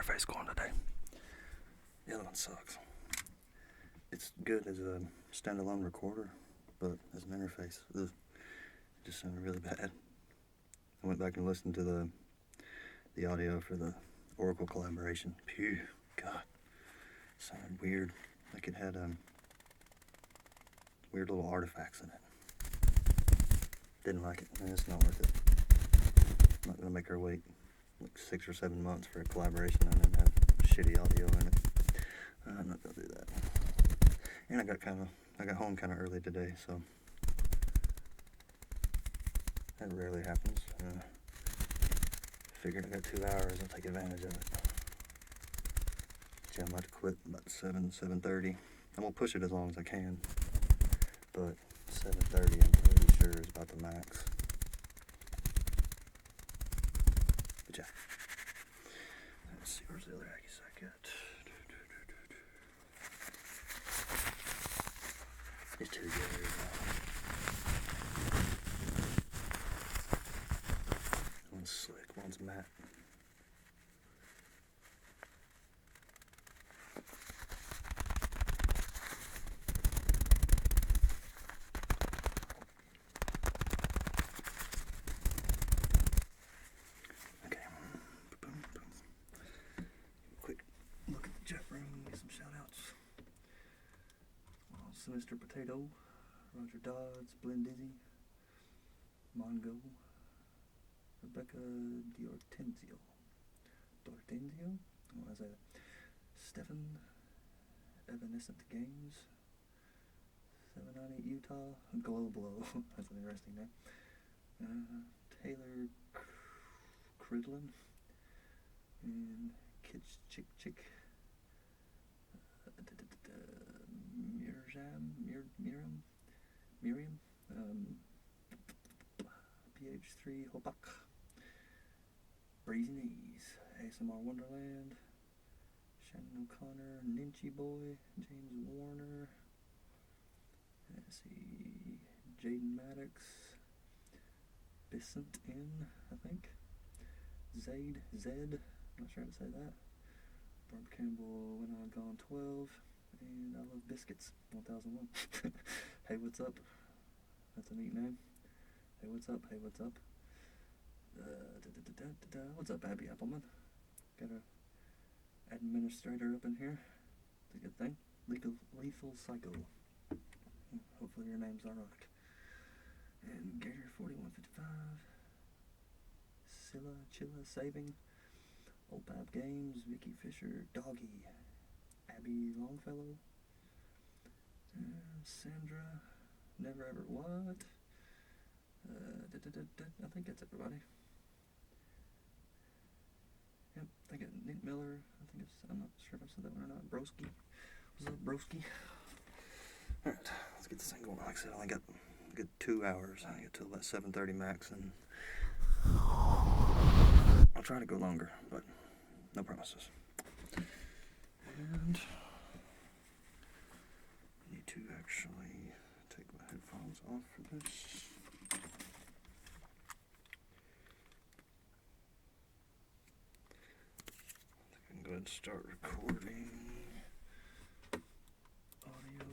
interface going today. The other one sucks. It's good as a standalone recorder, but as an interface, it just sounded really bad. I went back and listened to the audio for the Oracle collaboration. Phew, God, it sounded weird. Like it had weird little artifacts in it. Didn't like it, and it's not worth it. I'm not gonna make her wait like 6 or 7 months for a collaboration and then have shitty audio in it. I'm not gonna do that. And I got home kind of early today, so that rarely happens. Figured I got 2 hours, I'll take advantage of it. Yeah, I'm about to quit about 7:30. I'm gonna push it as long as I can, but 7:30 I'm pretty sure is about the max. But yeah, let's see, where's the other Aggies I got? These two guys. One's slick, one's matte. Okay. Boom, boom. Quick look at the chat room, get some shout outs. Sinister Potato, Roger Dodds, Blindizzy, Mongo, Rebecca D'Ortenzio, what is that? Stefan, Evanescent Games, 798 Utah, Glow Blow, that's an interesting name, Taylor Cridlin, and Kitsch Chick Chick, Miriam, PH3 Hopak, Breezy Knees, ASMR Wonderland, Shannon O'Connor, Ninchi Boy, James Warner, let's see, Jaden Maddox, Bissant Inn, I think, Zed, I'm not sure how to say that, Barb Campbell, When I'm Gone 12, and I Love Biscuits, 1001. Hey, what's up? That's a neat name. Hey, what's up? Hey, what's up? What's up, Abby Appleman? Got a administrator up in here. It's a good thing. Lethal Psycho. Hopefully your name's ironic. And Gator 4155. Chilla Saving. Old Pap Games. Vicky Fisher. Doggy. Abby Longfellow. Sandra. Never Ever What? I think that's everybody. Yep, I got Nick Miller. I'm not sure if I said that one or not. Broski. What's up, Broski? Alright, let's get this thing going. Like I said, I only got 2 hours. I get till about 7:30 max, and I'll try to go longer, but no promises. And I need to actually take my headphones off for this. I can go ahead and start recording audio.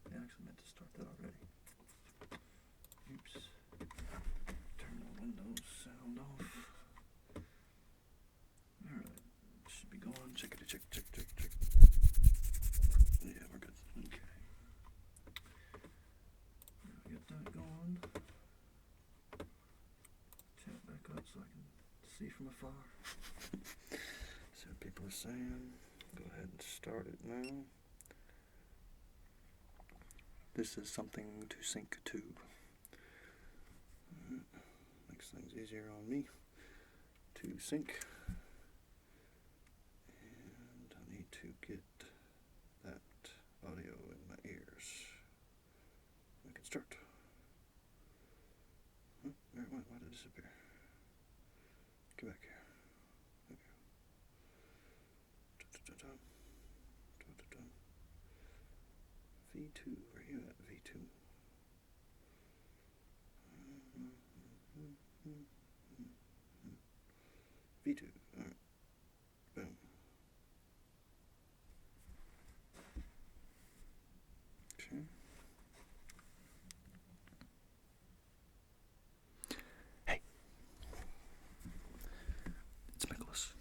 I actually meant to start that already. Oops. Turn the Windows sound off. Alright. Should be going. Check. Yeah, we're good. Okay. Get that going. Chat back up so I can see from afar. See what people are saying. Go ahead and start it now. This is something to sync to. Makes things easier on me to sync. And I need to get that audio in my ears. We can start. Why did it disappear? Get back here. There we go. V2, where are you at, V2? V2, alright. Okay. Hey, it's Nicholas.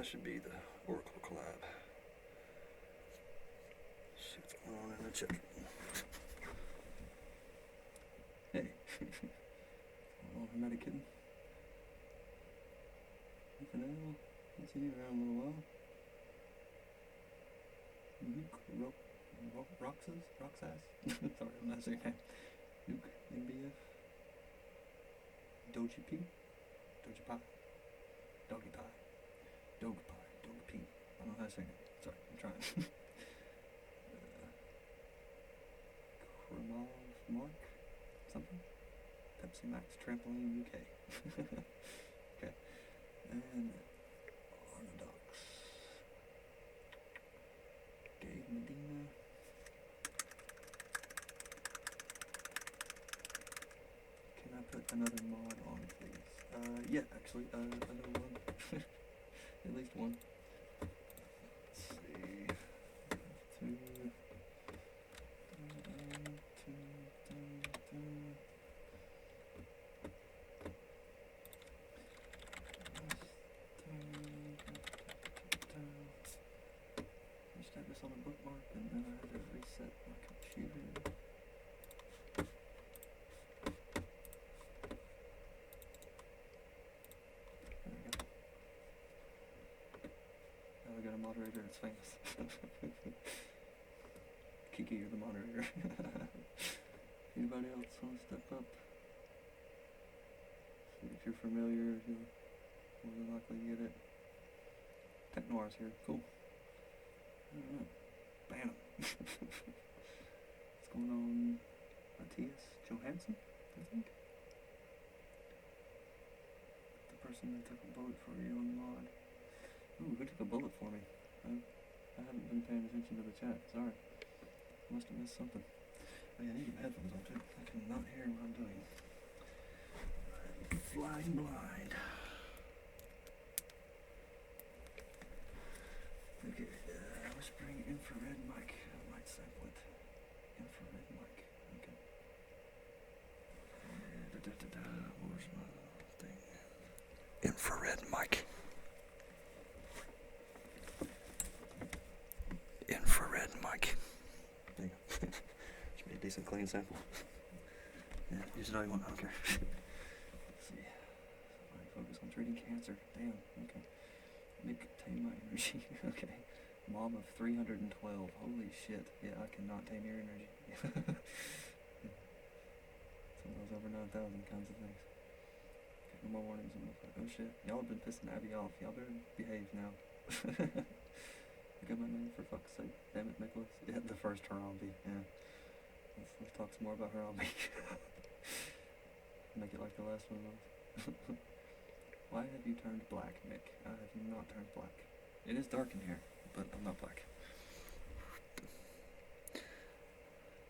should be the Auracle Collab. Let's see what's going on in the chat room. Hey. Oh, hermetic kitten. Nothing else. Haven't seen you around in a little while. Roxas? Sorry, I'm not saying that. Nuke, MBF. Doji P. Doji Pie. Doggy Pie. Dog Pie. Dog P. I don't know how to say that. Sorry, I'm trying. Kromov Mark? Something? Pepsi Max Trampoline UK. Okay. And Orthodox. Gabe Medina. Can I put another mod on, please? Yeah, actually, another one. At least one. Let's see. Two. Just have this on a bookmark and then I have to reset my computer. There we go. Now we got a moderator that's famous. Kiki, you're the moderator. Anybody else want to step up? See if you're familiar, you'll more than likely get it. Tech Noir's here, cool. Alright, bam. What's going on? Matthias Johansson, I think? The person that took a bullet for you on mod. Ooh, who took a bullet for me? I haven't been paying attention to the chat, sorry. Must have missed something. Oh yeah, I need my headphones on too. I cannot hear what I'm doing. I'm flying blind. Okay, whispering infrared mic. I might sample it. Infrared mic. Okay. Where's my thing? Infrared mic. Infrared mic. There you go. Should be a decent clean sample. Yeah, use it all you want, I don't care. Let's see. Somebody focus on treating cancer. Damn, okay. Tame my energy. Okay. Mom of 312. Holy shit. Yeah, I cannot tame your energy. Some of those over 9,000 kinds of things. Okay, no more warnings. Oh shit. Y'all have been pissing Abby off. Y'all better behave now. I got my name for fuck's sake. Damn it, Nicholas. Yeah, the first Harambe. Yeah. Let's talk some more about Harambe. Make it like the last one was. Why have you turned black, Nick? I have not turned black. It is dark in here, but I'm not black.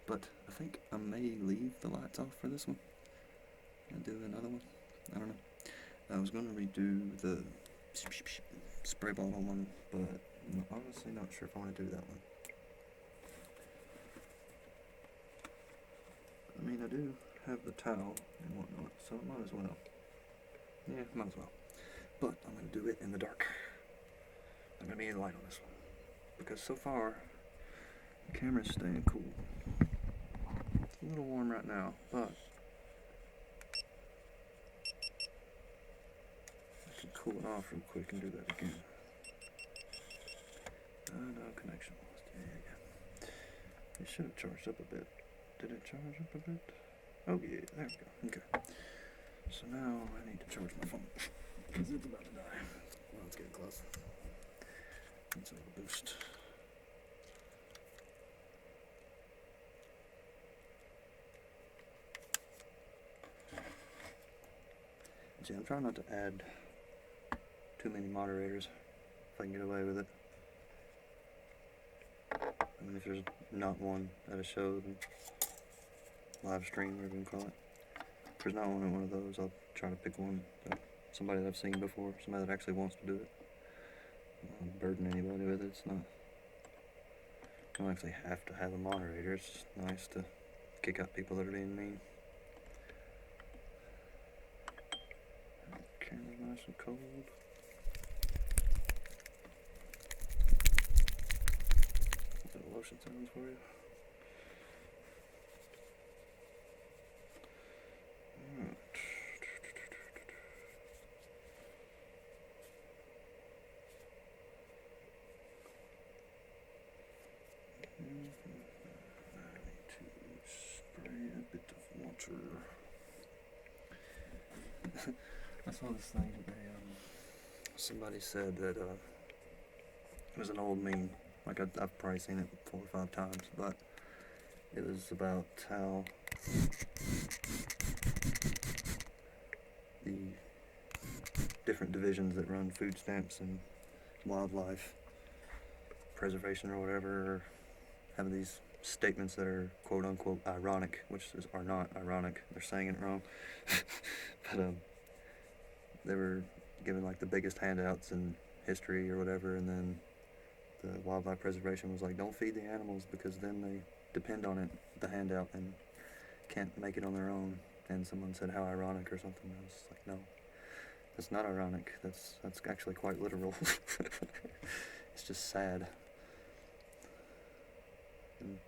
But I think I may leave the lights off for this one and do another one. I don't know. I was going to redo the spray bottle one, but I'm honestly not sure if I want to do that one. I mean, I do have the towel and whatnot, so I might as well. Yeah, might as well. But I'm going to do it in the dark. I'm going to be in light on this one. Because so far, the camera's staying cool. It's a little warm right now, but I can cool it off real quick and do that again. No connection lost. Yeah. It should have charged up a bit. Did it charge up a bit? Oh yeah, there we go. Okay. So now I need to charge my phone because it's about to die. Well, it's getting close. Needs a little boost. See, I'm trying not to add too many moderators if I can get away with it. I mean, if there's not one at a show, then live stream, whatever you can call it. If there's not one at one of those, I'll try to pick one. Somebody that I've seen before, somebody that actually wants to do it. I don't burden anybody with it. It's not. I don't actually have to have a moderator. It's just nice to kick out people that are being mean. Camera's nice and cold. motion sounds for you. Alright. I need to spray a bit of water. I saw this thing today. Somebody said that it was an old meme. Like I've probably seen it 4 or 5 times, but it was about how the different divisions that run food stamps and wildlife preservation or whatever have these statements that are quote unquote ironic, which are not ironic. They're saying it wrong. But they were given like the biggest handouts in history or whatever, and then the wildlife preservation was like, don't feed the animals because then they depend on it, the handout, and can't make it on their own. And someone said, how ironic or something. I was like, no, that's not ironic. That's actually quite literal. It's just sad. And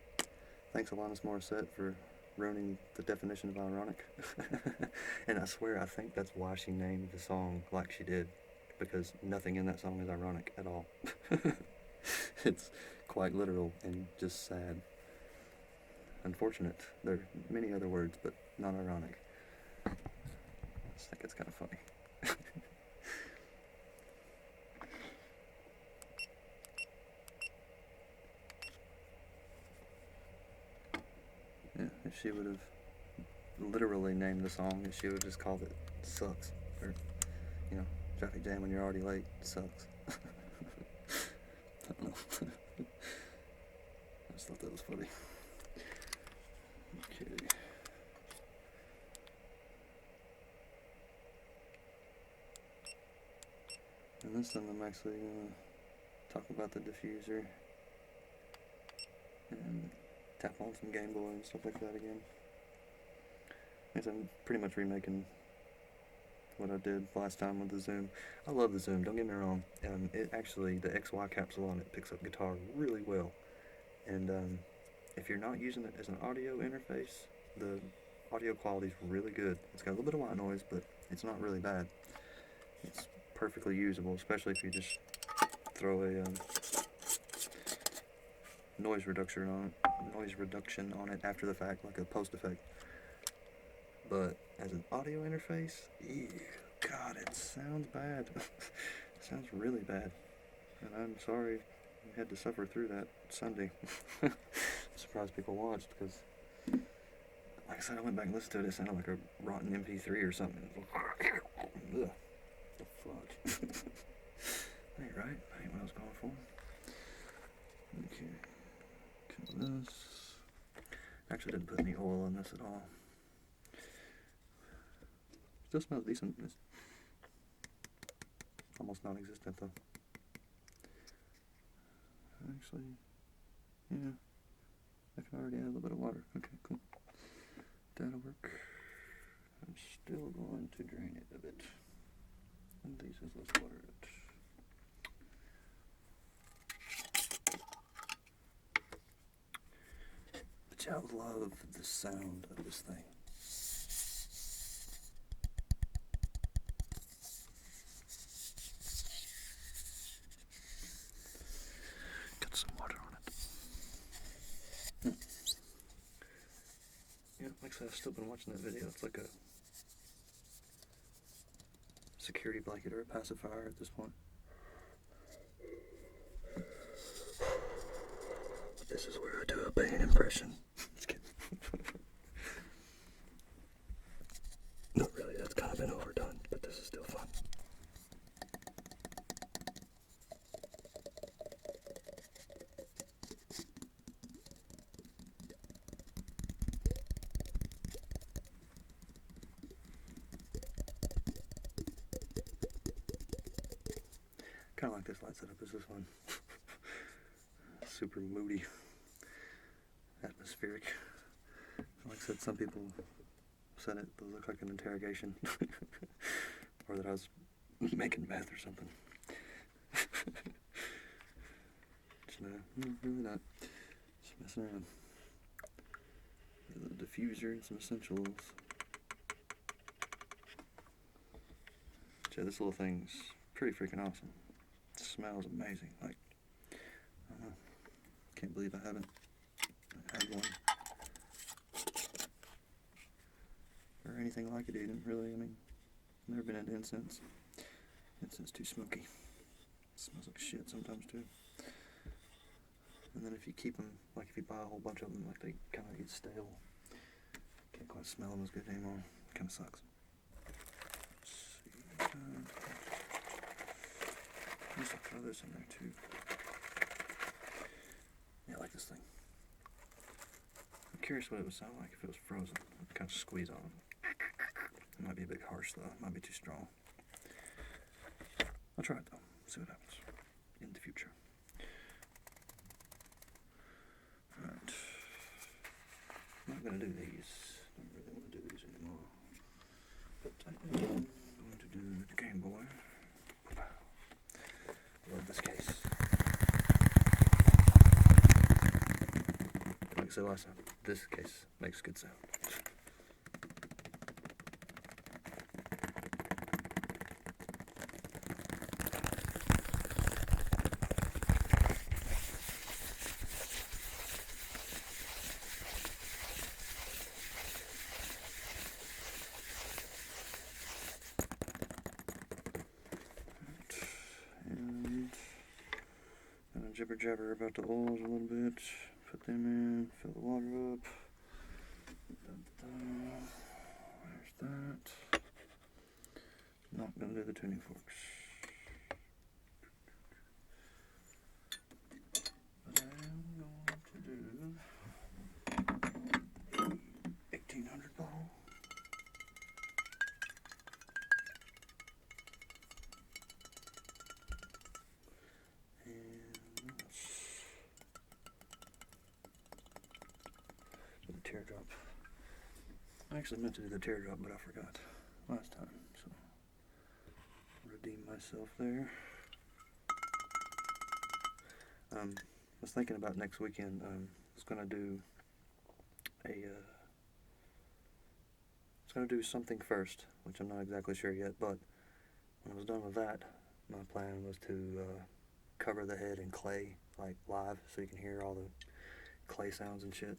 thanks Alanis Morissette for ruining the definition of ironic. And I swear I think that's why she named the song like she did, because nothing in that song is ironic at all. It's quite literal and just sad. Unfortunate. There are many other words, but not ironic. I just think it's kind of funny. Yeah, if she would have literally named the song, if she would have just called it Sucks, or, you know, traffic jam when you're already late, sucks. I don't know. I just thought that was funny. Okay. And this time I'm actually going to talk about the diffuser and tap on some Game Boy and stuff like that again. I guess I'm pretty much remaking what I did last time with the Zoom. I love the Zoom, don't get me wrong. It actually, the XY capsule on it picks up guitar really well. And if you're not using it as an audio interface, the audio quality is really good. It's got a little bit of white noise, but it's not really bad. It's perfectly usable, especially if you just throw a noise reduction on it after the fact, like a post effect. But as an audio interface, ew, God, it sounds bad. It sounds really bad. And I'm sorry you had to suffer through that Sunday. I'm surprised people watched, because, like I said, I went back and listened to it. It sounded like a rotten MP3 or something. Ugh. The fuck? That ain't right. That ain't what I was going for. Okay. Kill this. Actually didn't put any oil in this at all. Still smells decent. It's almost non-existent though. Actually, yeah. I can already add a little bit of water. Okay, cool. That'll work. I'm still going to drain it a bit. And these is less water it. But yeah, I love the sound of this thing. Got some water on it. Yeah, like I said, I've still been watching that video. It's like a security blanket or a pacifier at this point. This is where I do a Bane impression. Just kidding. Not really, that's kind of been overdone, but this is still fun. Kind of like this light setup as this one. Super moody, atmospheric. Like I said, some people said it looked like an interrogation, or that I was making meth or something. No, really not. Just messing around. The diffuser and some essentials. So this little thing's pretty freaking awesome. It smells amazing. Like, I don't know. Can't believe I haven't had one or anything like it even, really. I mean, never been into incense. Incense too smoky. It smells like shit sometimes too. And then if you keep them, like if you buy a whole bunch of them, like they kind of get stale. Can't quite smell them as good anymore. Kind of sucks. Let's see. I'll throw this in there too. Yeah, I like this thing. I'm curious what it would sound like if it was frozen. I'd kind of squeeze on it. It might be a bit harsh though. It might be too strong. I'll try it though. See what happens in the future. Alright. I'm not going to do these. I don't really want to do these anymore. But I am going to do the Game Boy. Love this case. Like I said last time, this case makes good sound. Jibber jabber about the oils a little bit. Put them in, fill the water up. There's that. Not gonna do the tuning forks. But I am going to do 1800 bottle. Teardrop. I actually meant to do the teardrop, but I forgot last time, so redeem myself there. I was thinking about next weekend. I was gonna do something first, which I'm not exactly sure yet. But when I was done with that, my plan was to cover the head in clay, like live, so you can hear all the clay sounds and shit.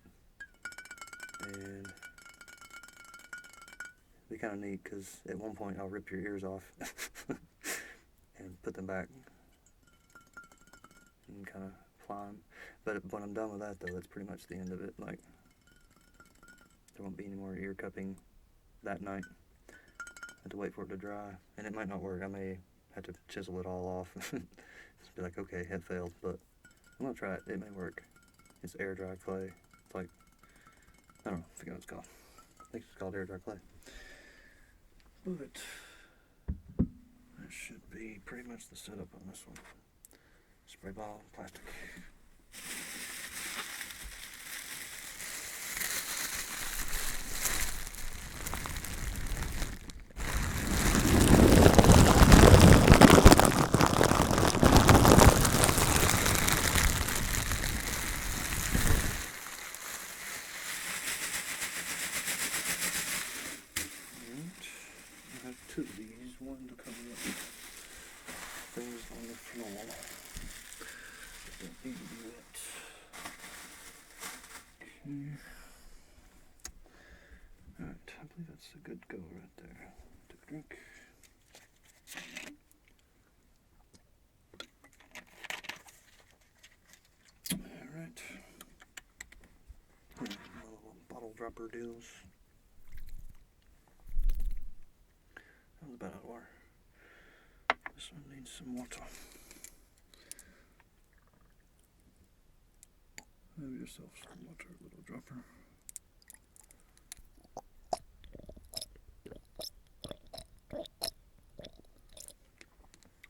And it'd be kind of neat because at one point I'll rip your ears off and put them back and kind of fly them. But when I'm done with that though, that's pretty much the end of it. Like, there won't be any more ear cupping that night. I have to wait for it to dry, and it might not work. I may have to chisel it all off. Just be like, okay, head failed, but I'm gonna try it. It may work. It's air dry clay. It's like, I don't know, I forget what it's called. I think it's called air dry clay. But that should be pretty much the setup on this one. Spray bottle, plastic. Two of these, one to cover up things on the floor that don't need to be wet. Okay. Alright, I believe that's a good go right there. Take a drink. Alright. Little bottle dropper deals. That was about out of water. This one needs some water. Have yourself some water, little dropper.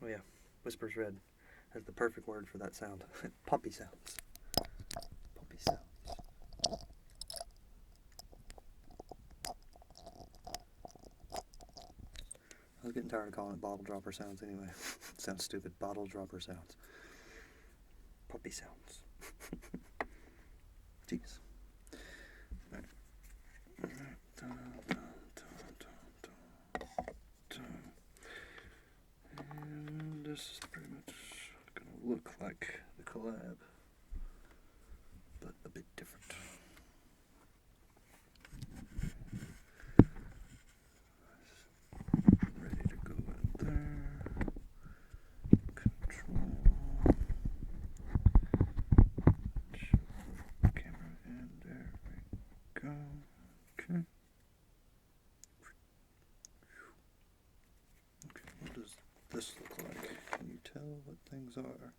Oh yeah, Whispers Red has the perfect word for that sound. Puppy sounds. Puppy sounds. I was getting tired of calling it bottle dropper sounds anyway. It sounds stupid. Bottle dropper sounds. Puppy sounds. Jeez. Alright. And this is pretty much gonna look like the Collab, but a bit different. Ready to go in there. Control. Camera in, there we go. Okay. Okay, what does this look like? Can you tell what things are?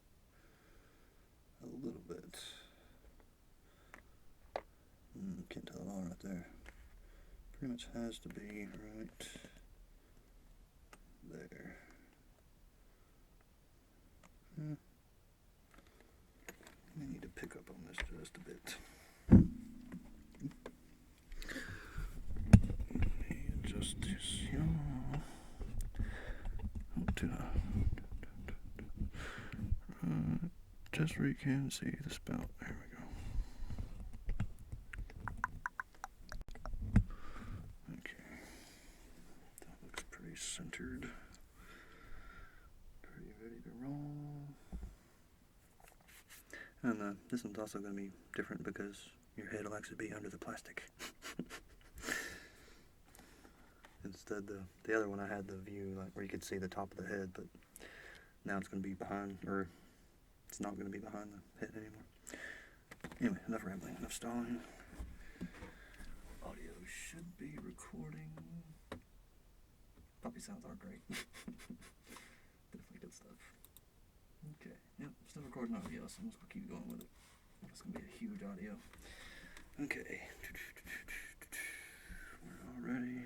A little bit. Can't tell at all right there. Pretty much has to be right there. I need to pick up on this just a bit. Let me adjust this. Just where you can see the spout. There we go. Okay. That looks pretty centered. Pretty ready to roll. And this one's also going to be different because your head will actually be under the plastic. Instead, the other one I had the view like where you could see the top of the head, but now it's going to be behind, or it's not going to be behind the head anymore. Anyway, enough rambling, enough stalling. Audio should be recording. Puppy sounds aren't great. Definitely good stuff. Okay, yep, still recording audio, so I'm just going to keep going with it. It's going to be a huge audio. Okay. We're all ready.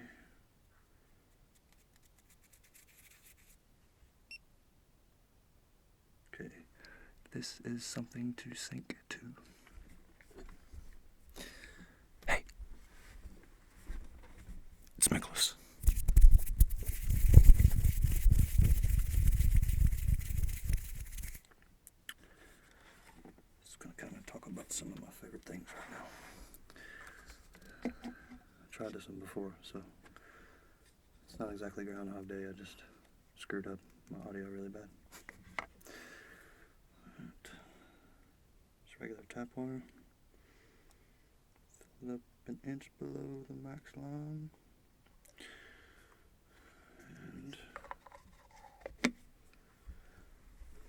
Okay, this is something to sync to. Hey, it's Nicholas. Just gonna kind of talk about some of my favorite things right now. I tried this one before, so it's not exactly Groundhog Day. I just screwed up my audio really bad. Regular tap wire, fill it up an inch below the max line, and I'm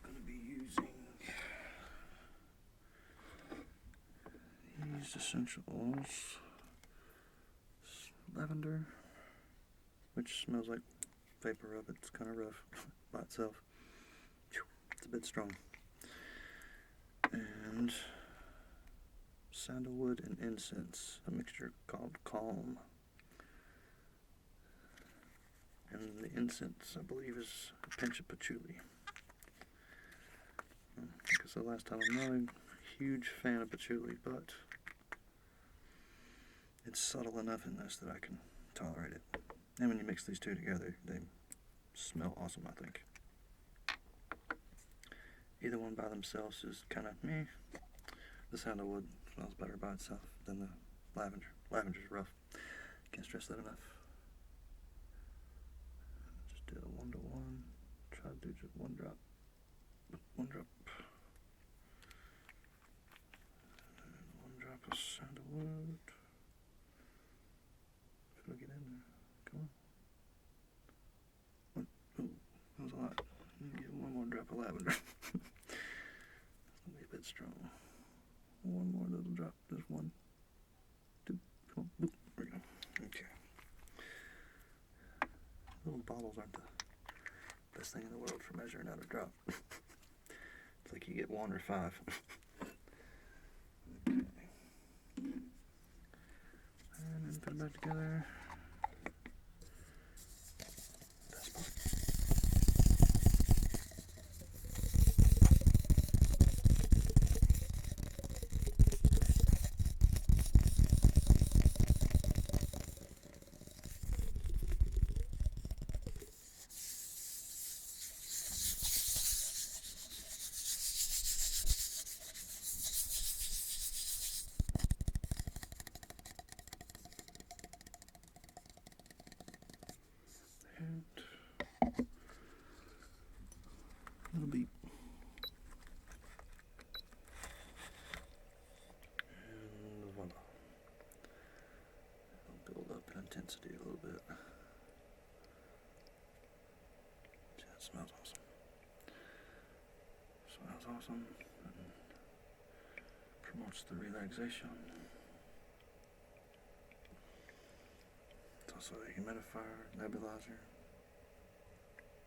going to be using these essential oils. Lavender, which smells like vapor rub. It's kind of rough by itself. It's a bit strong. And sandalwood and incense, a mixture called Calm. And the incense, I believe, is a pinch of patchouli. Because the last time, I'm not a huge fan of patchouli, but it's subtle enough in this that I can tolerate it. And when you mix these two together, they smell awesome, I think. Either one by themselves is kind of meh. The sandalwood smells better by itself than the lavender. Lavender's rough. Can't stress that enough. Just do a 1-to-1. Try to do just one drop. One drop. And 1 drop of sandalwood. If it'll get in there. Come on. Oh, that was a lot. Get 1 more drop of lavender. Strong. 1 more little drop. Just 1, 2. Come on. Boop. There we go. Okay. Little bottles aren't the best thing in the world for measuring out a drop. It's like you get 1 or 5. Okay. And then put it back together. smells awesome. Smells awesome. And promotes the relaxation. It's also a humidifier, nebulizer,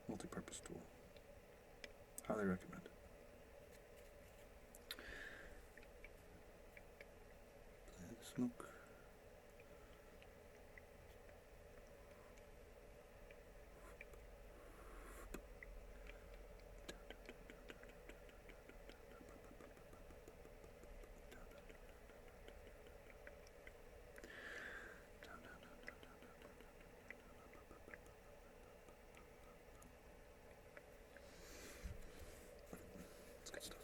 multi-purpose tool. Highly recommend it. Smoke. It's good stuff.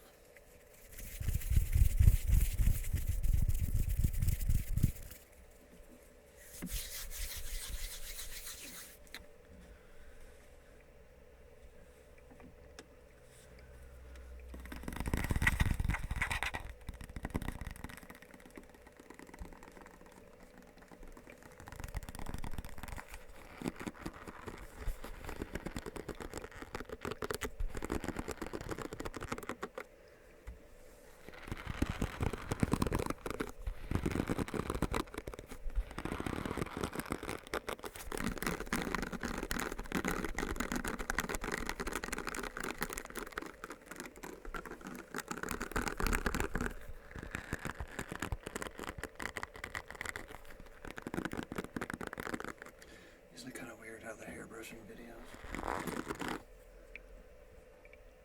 Isn't it kind of weird how the hairbrushing videos,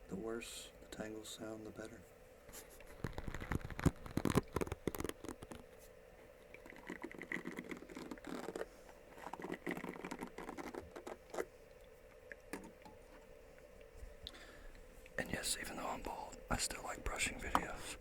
the worse the tangles sound, the better. And yes, even though I'm bald, I still like brushing videos.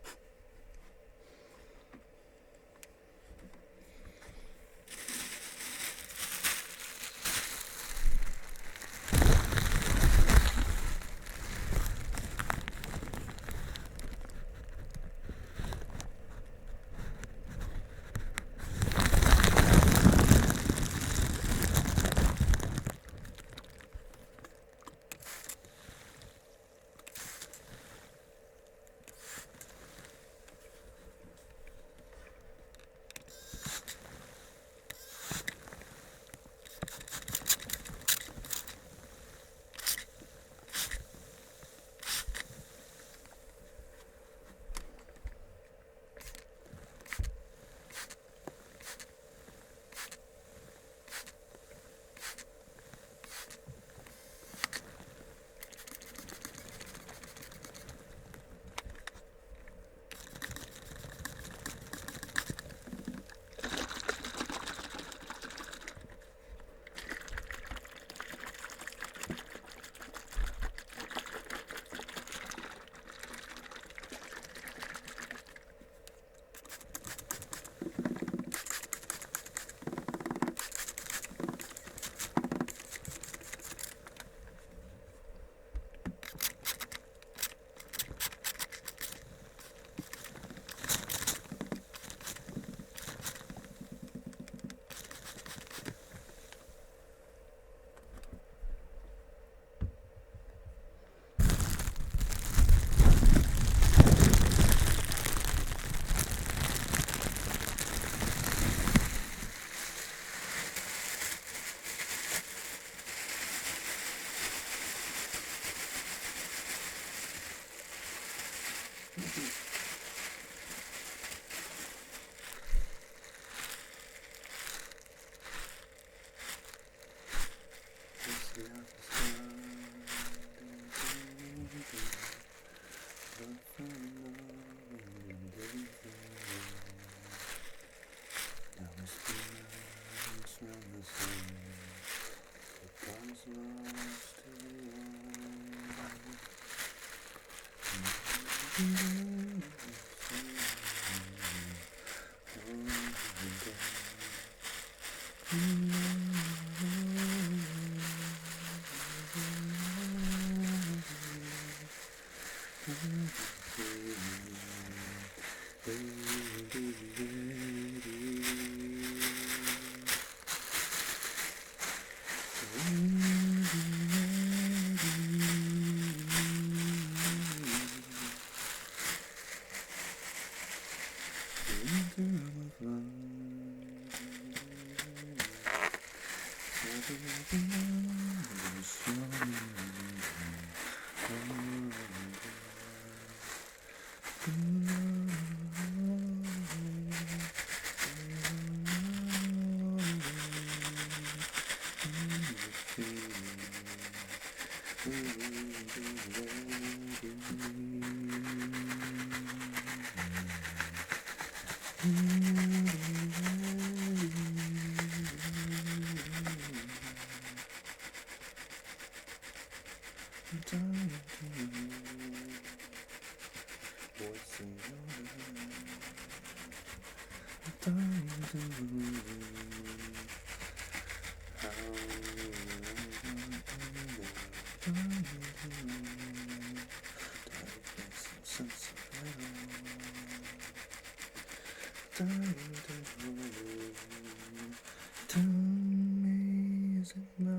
Tell me, is it my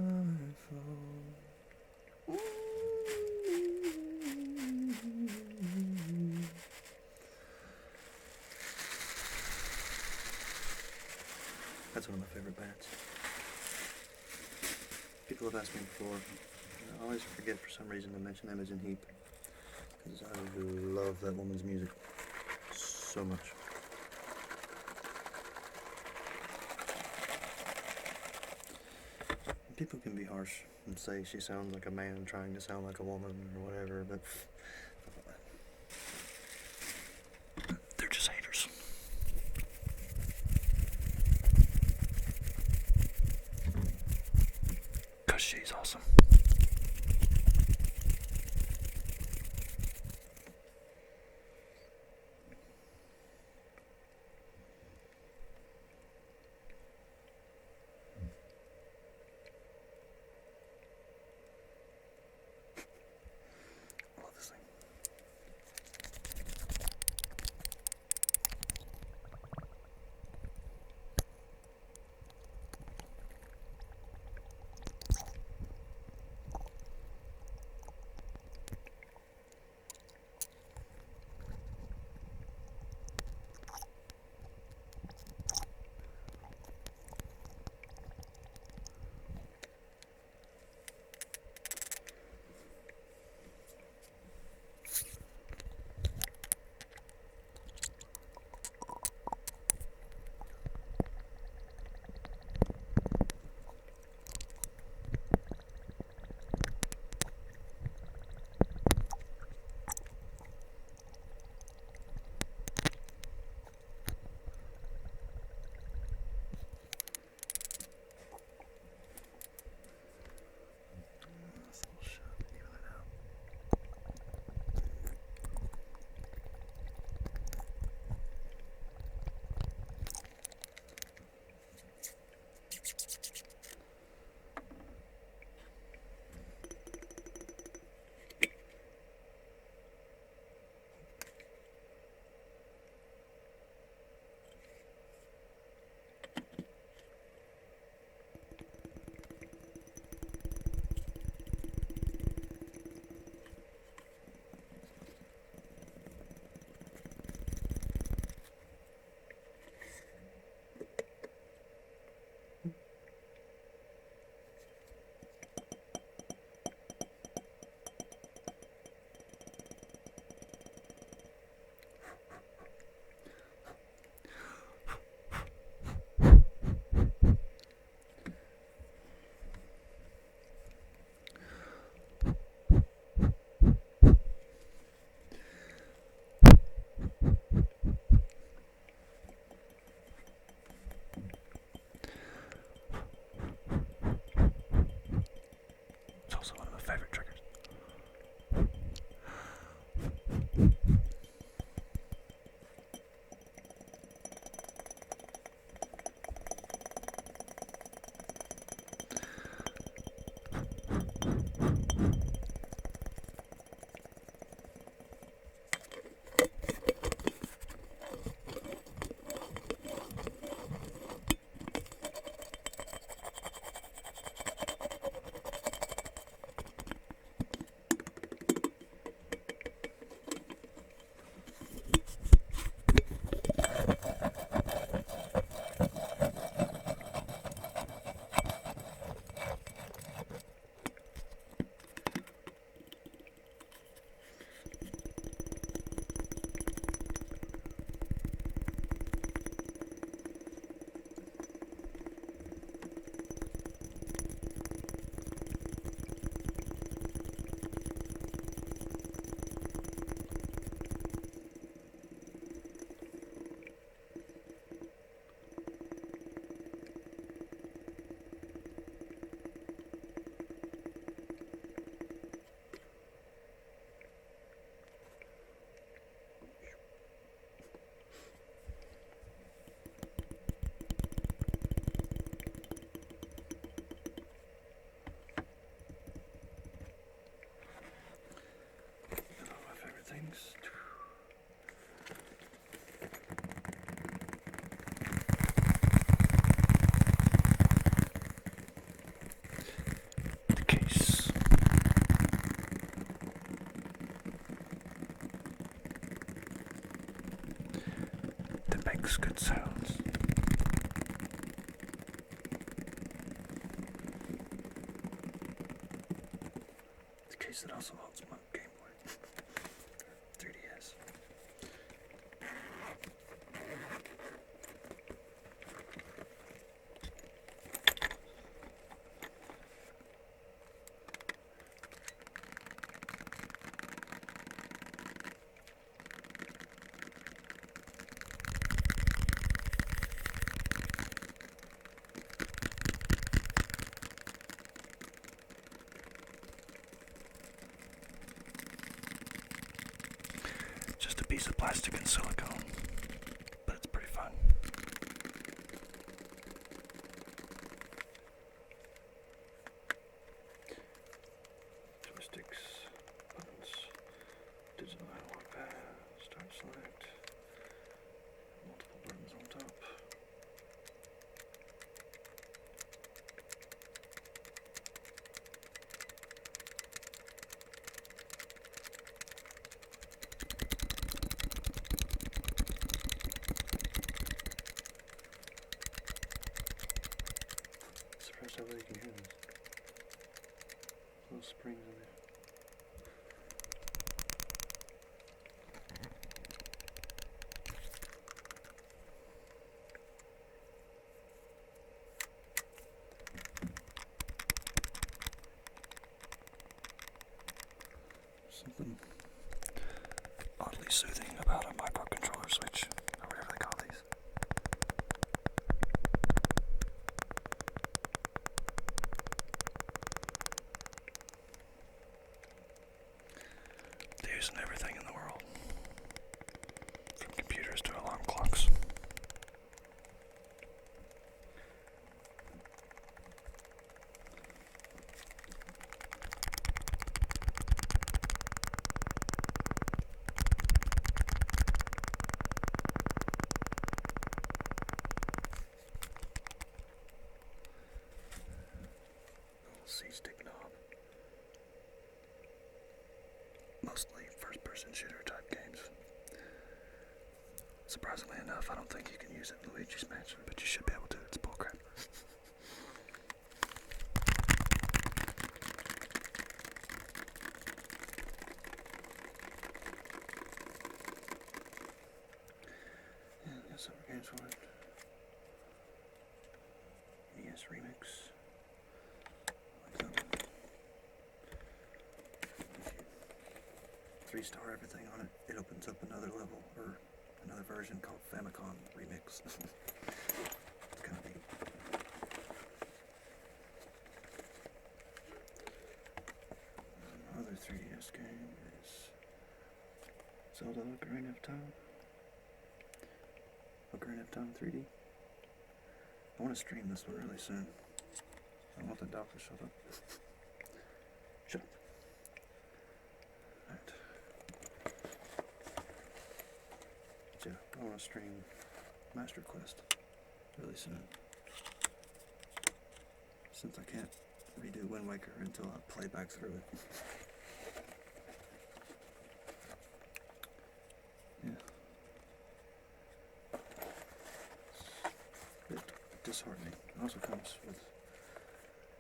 fault? That's one of my favorite bands. People have asked me before. I always forget for some reason to mention Imogen Heap, because I love that woman's music so much. People can be harsh and say she sounds like a man trying to sound like a woman or whatever, but they're just haters. Because she's awesome. I love this thing. makes good sounds. The case that also holds my Game Boy 3DS. Just a piece of plastic and silicone, but it's pretty fun. Joysticks, buttons, digital analog pad, start select, multiple buttons on top. Surprised how well you can hear this. Little springs in there. Something oddly soothing about a microcontroller switch, or whatever they call these. They're using everything in the world, from computers to alarm clocks. C-stick knob. Mostly first-person shooter type games. Surprisingly enough, I don't think you can use it in Luigi's Mansion, but you should be able to. It's bullcrap. Yeah, got some games for it. NES Remix. Three-star everything on it, it opens up another level, or another version called Famicom Remix. It's kind of neat. Another 3DS game is Zelda Ocarina of Time. Ocarina of Time 3D. I want to stream this one really soon. I want the dog to shut up. Shut up. Alright. Yeah, I want to stream Master Quest really soon. Since I can't redo Wind Waker until I play back through it. Yeah. It's a bit disheartening. It also comes with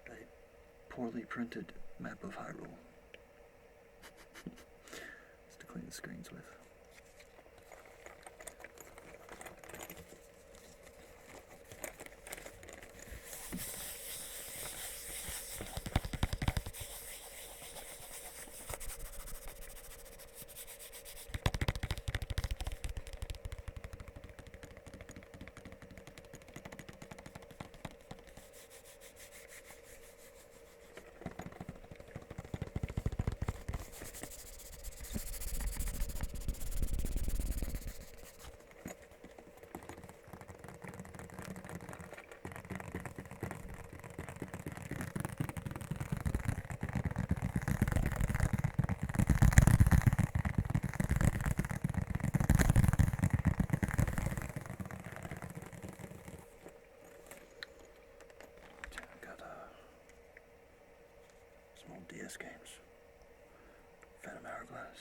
a poorly printed map of Hyrule. Just to clean the screens with. DS games. Phantom Hourglass.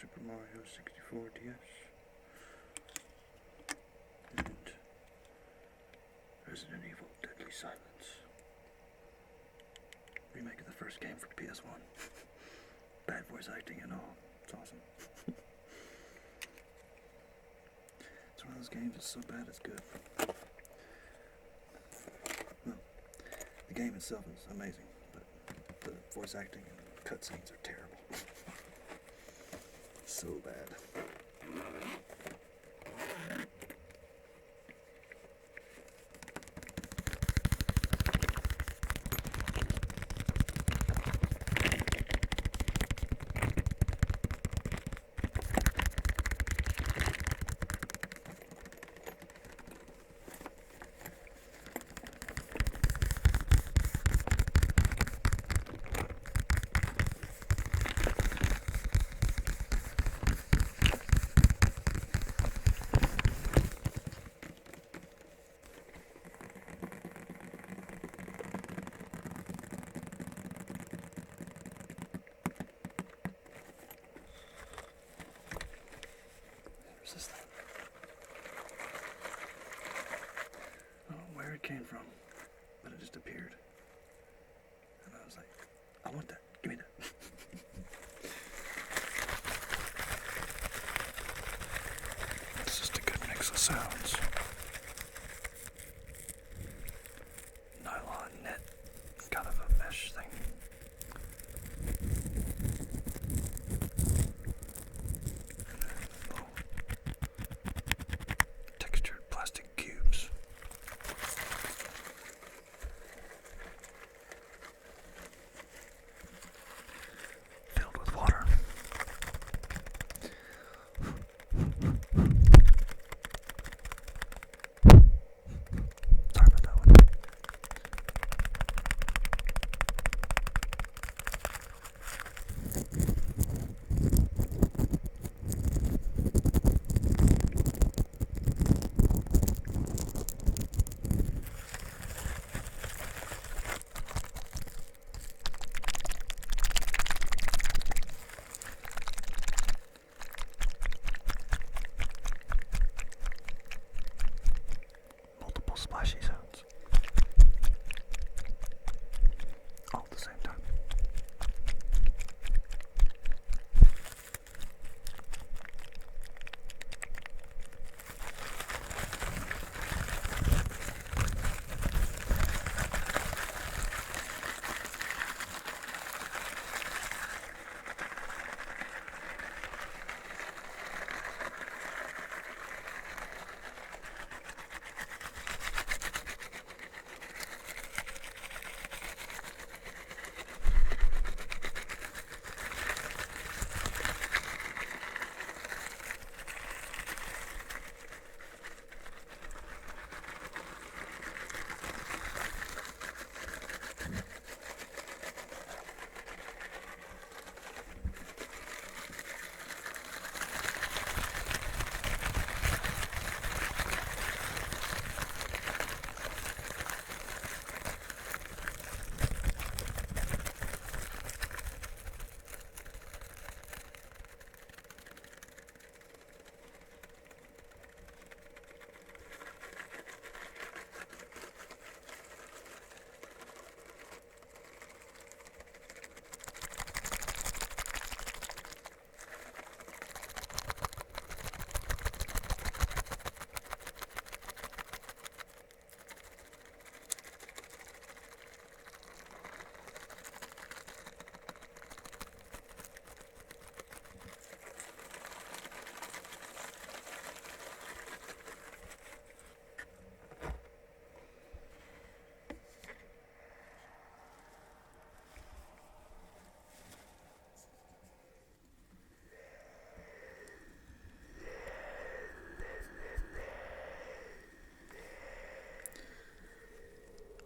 Super Mario 64 DS, and Resident Evil Deadly Silence. Remake of the first game for PS1. Bad voice acting and all. It's awesome. It's one of those games that's so bad it's good. Well, the game itself is amazing, but the voice acting and cutscenes are terrible. So bad. Where's this thing? I don't know where it came from, but it just appeared. And I was like, I want that. Give me that. It's just a good mix of sounds. Nylon net, kind of a mesh thing. Little textured plastic cubes. Filled with water. Sorry about that one. Multiple splashy sounds. All at the same time.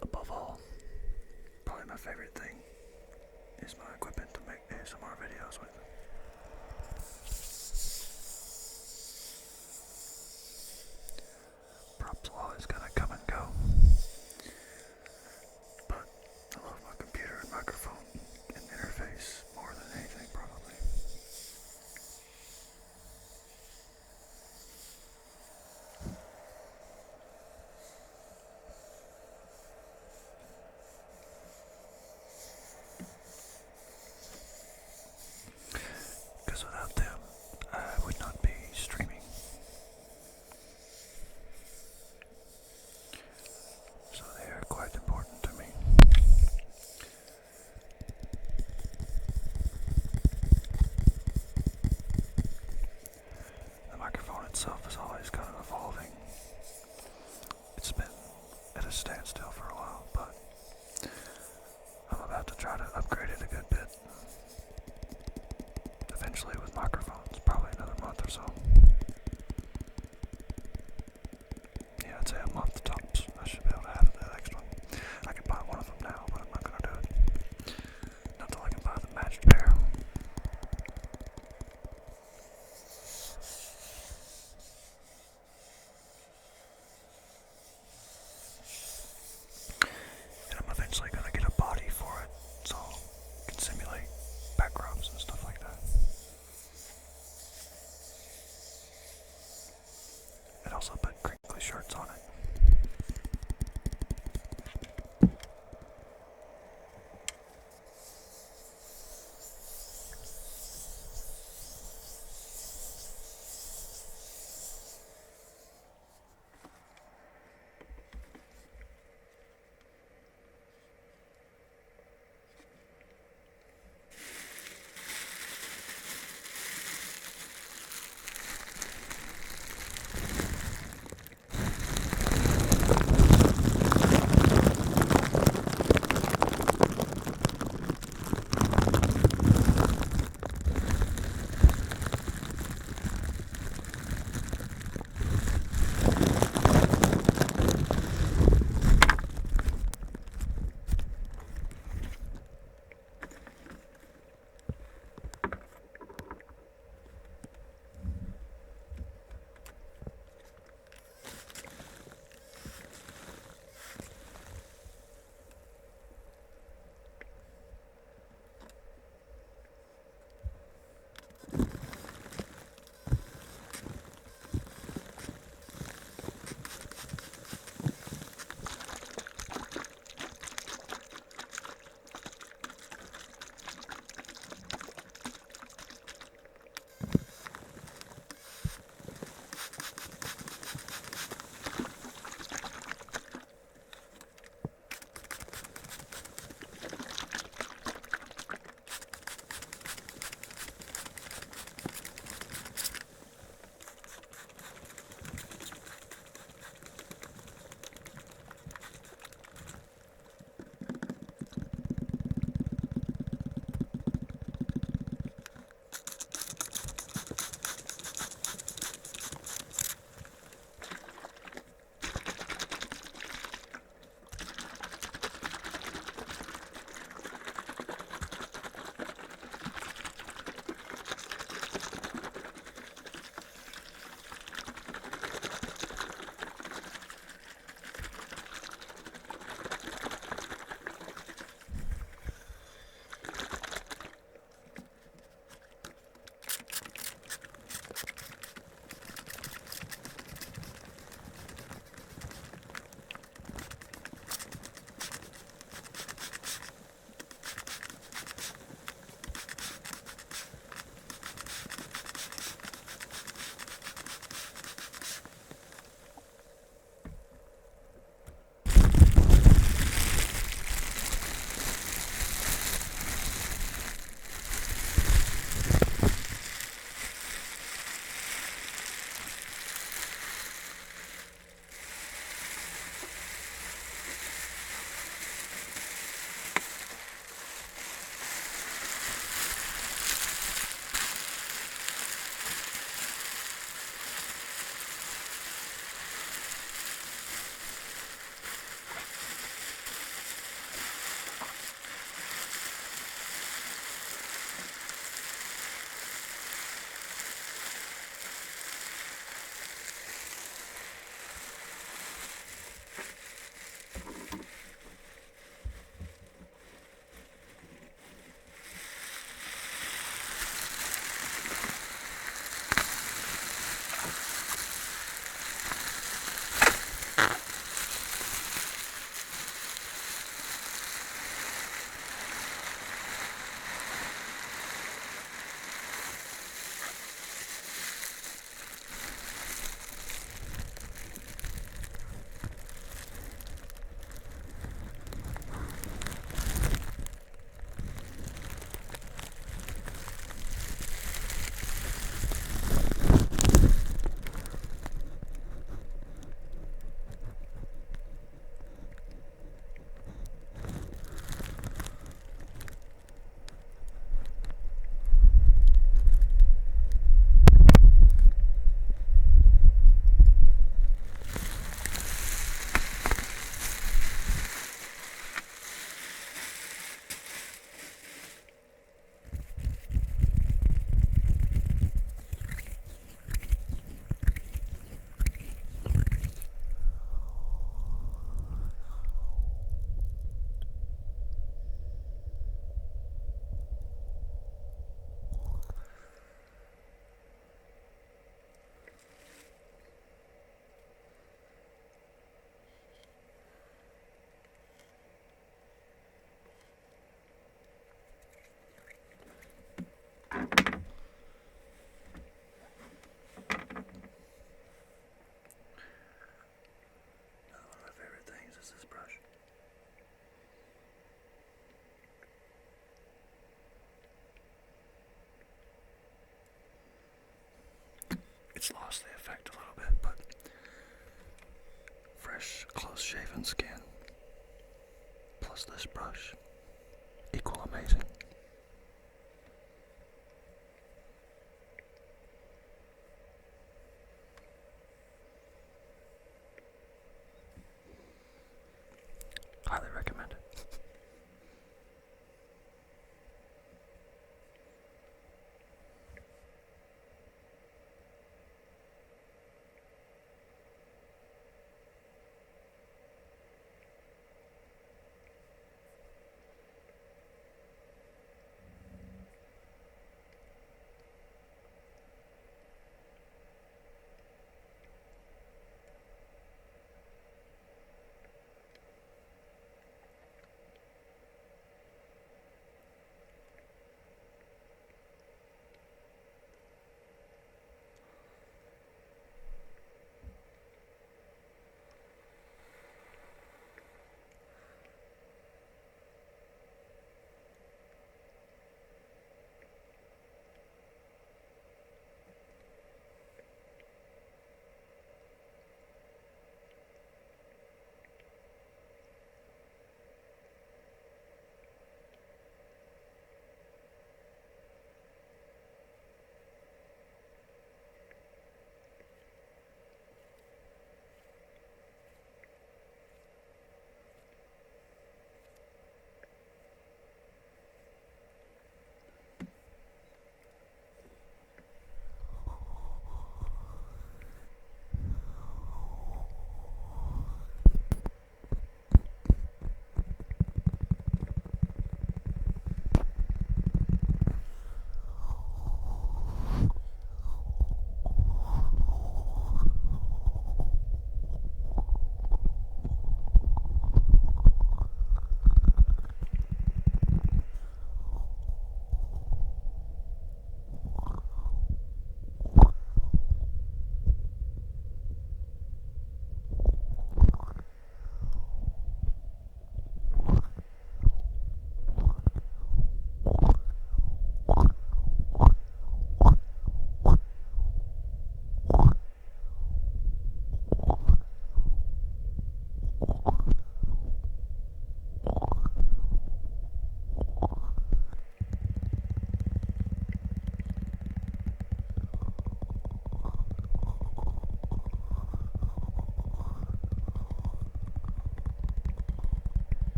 Above all, probably my favorite thing is my equipment to make ASMR videos with. Props will always kind of come and go, but I love my computer and microphone and interface more than anything, probably. or so. Yeah, I'd say a month tops. I should be able to have the next one. I could buy one of them now, but I'm not gonna do it. Not till I can buy the matched pair. And I'm eventually gonna get a body for it, so I can simulate back rubs and stuff like that. And also put crinkly shirts on it. uneven skin, plus this brush, equal amazing. Highly recommend it.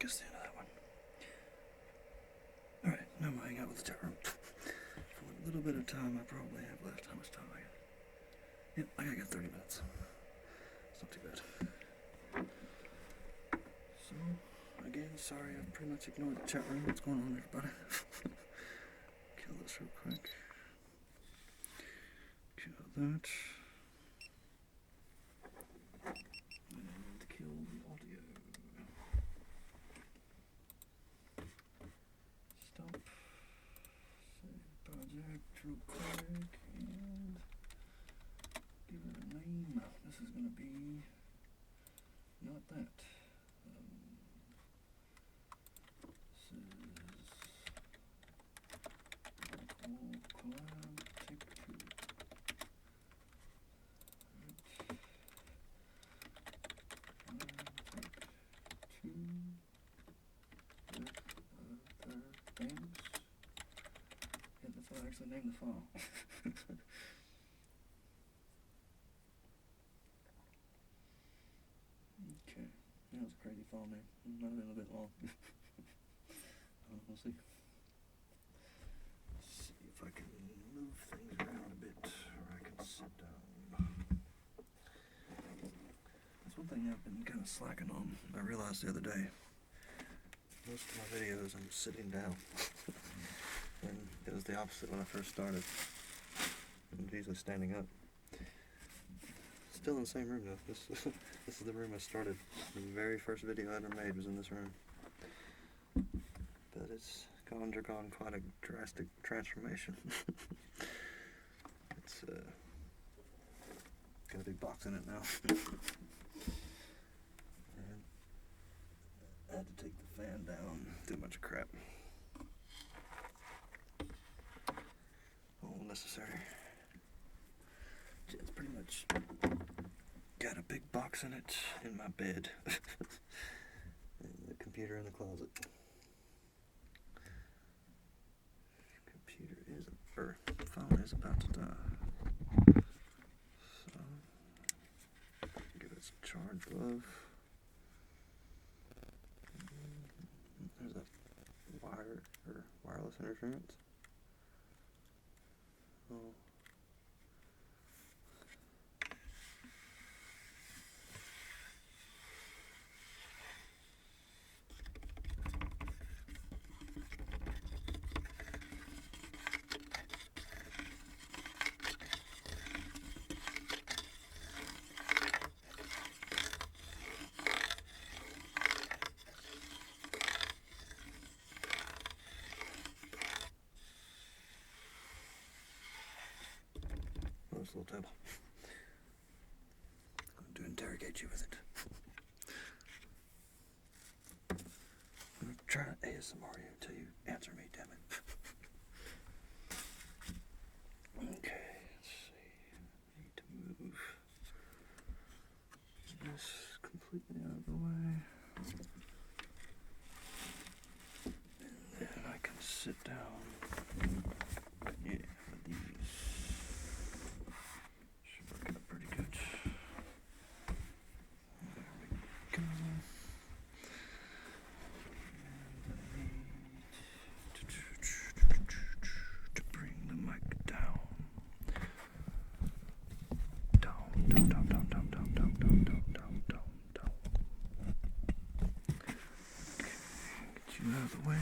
That's the end of that one. Alright, now I'm hanging out with the chat room. For a little bit of time I probably have left. How much time I got? Yep, I got 30 minutes. It's not too bad. So, again, sorry I've pretty much ignored the chat room. What's going on, everybody? Kill this real quick. Kill that. And kill the audio. Stop. Save project real quick and give it a name. This is going to be not that. This is Collab Take 2. Name the file. Okay, that was a crazy file name. Might have been a bit long. We'll see. See if I can move things around a bit, or I can sit down. That's one thing I've been kind of slacking on. I realized the other day, most of my videos I'm sitting down. And it was the opposite when I first started. I'm usually standing up. Still in the same room though. This is the room I started. The very first video I ever made was in this room. But it's undergone quite a drastic transformation. It's got a big box in it now. And I had to take the fan down. Too much crap. All necessary. It's pretty much got a big box in it in my bed. And the computer in the closet. Phone is about to die. So give it some charge, love. There's a wire or wireless interference. Oh. This little table. I'm going to interrogate you with it. I'm going to try to ASMR you until you answer me, damn it. Okay, let's see. I need to move this completely out of the way. And then I can sit down. Yeah, with these. Should work out pretty good. There we go. And I need to bring the mic down. Down. Get you out of the way.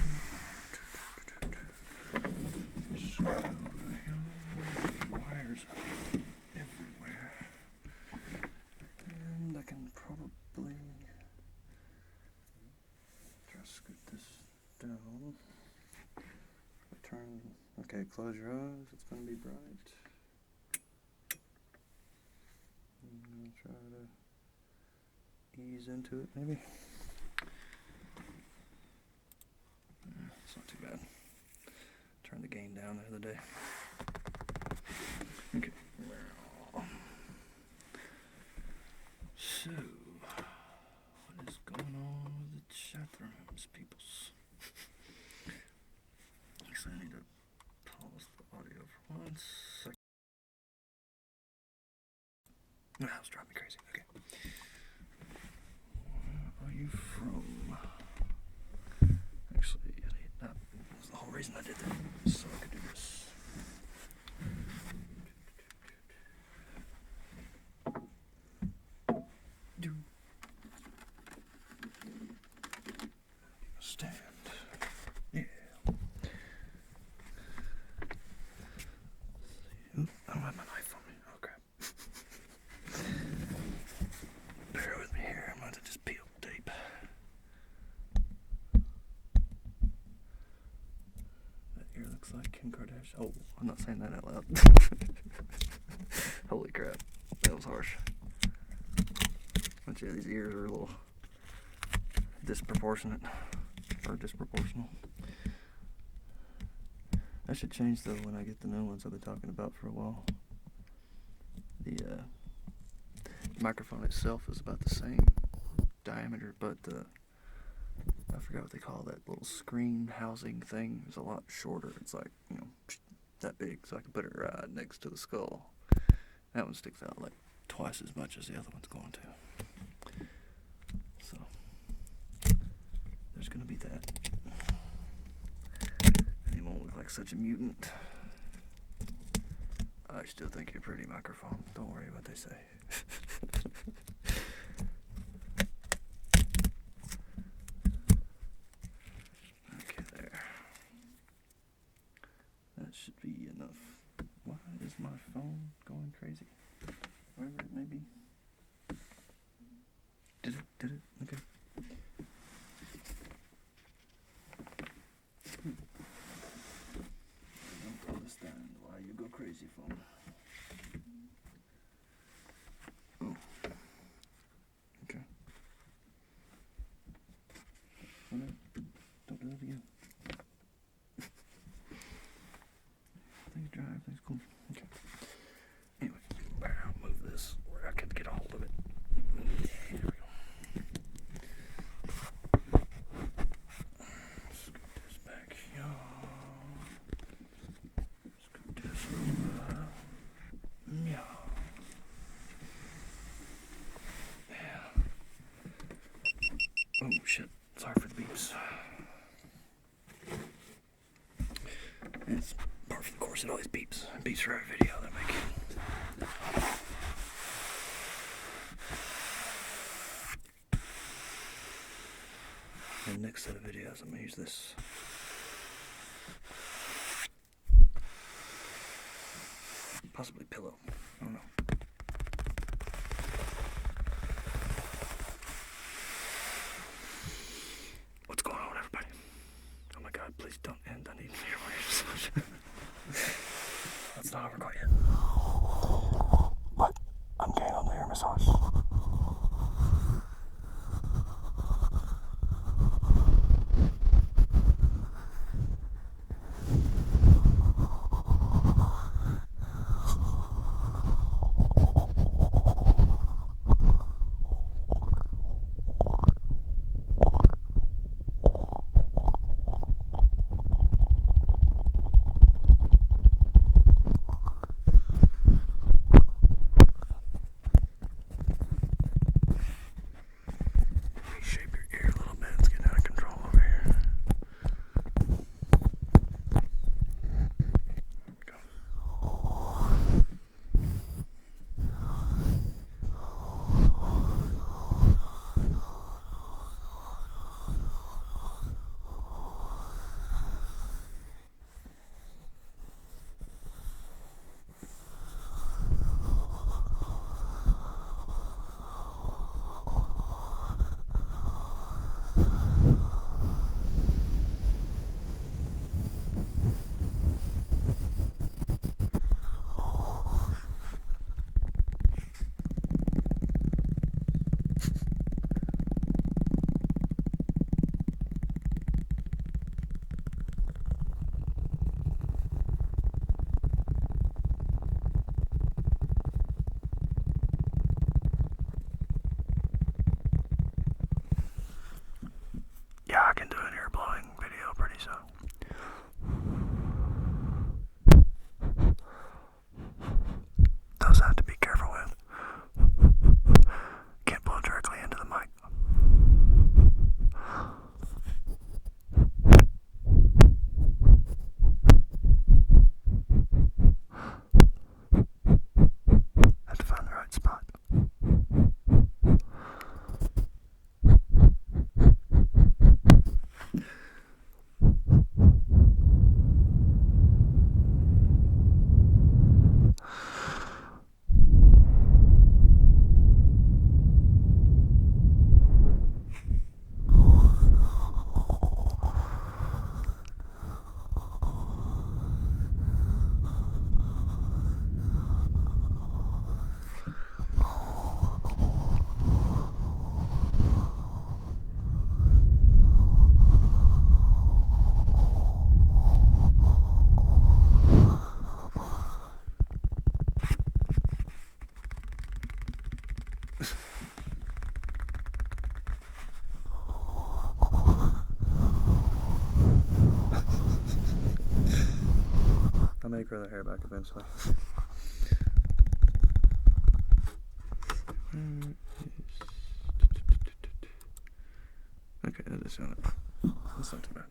Wires everywhere. And I can probably try to scoot this down. Okay, close your eyes, it's going to be bright. I'm going to try to ease into it, maybe. It's not too bad. Turned the gain down the other day. Okay. So, what is going on with the chat rooms, peoples? Actually, I need to pause the audio for 1 second. No, it's driving me crazy. Okay. Where are you from? Actually, that was the whole reason I did that, so I could do this. Stand. Yeah. Oop, I don't have my knife on me. Oh crap. Bear with me here. I'm going to just peel tape. That ear looks like Kim Kardashian. Oh, I'm not saying that out loud. Holy crap. That was harsh. But yeah, these ears are a little disproportionate. Or disproportional. I should change though when I get the new ones I've been talking about for a while. The microphone itself is about the same diameter, but I forgot what they call that little screen housing thing. It's a lot shorter. It's like, you know, that big, so I can put it right next to the skull. That one sticks out like twice as much as the other one's going to. So there's gonna be that. And you won't look like such a mutant. I still think you're pretty, microphone. Don't worry what they say. Okay, there. That should be enough. Why is my phone going crazy? Wherever it may be. Did it? Okay. Don't understand why you go crazy, phone. Oh no, don't do that again. Everything's dry, everything's cool. Okay. Anyway, I'll move this where I can get a hold of it. There we go. Scoot this back here. Scoot this over. Yeah. Oh shit, sorry for the beeps. It's part of the course, it always beeps. It beeps for every video that I make. In the next set of videos, I'm going to use this. Possibly pillow. I don't know. What's going on, everybody? Oh my god, please don't end. I need to hear more massage. That's not over quite yet. What? I'm getting on the ear massage. Yeah, I can do an ear blowing video pretty soon. Those have to be careful with. Can't blow directly into the mic. Have to find the right spot. I'll make her the hair back eventually. Okay, that's not too bad.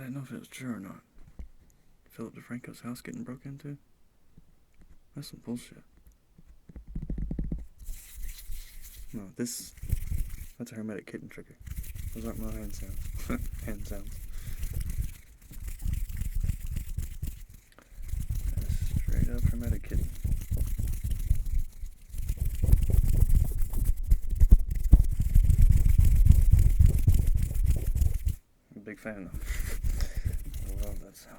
didn't know if it was true or not. Philip DeFranco's house getting broke into? That's some bullshit. No, that's a hermetic kitten trigger. Those aren't my hand sounds. Hand sounds. That's straight up hermetic kitten. I'm a big fan though. I love that sound.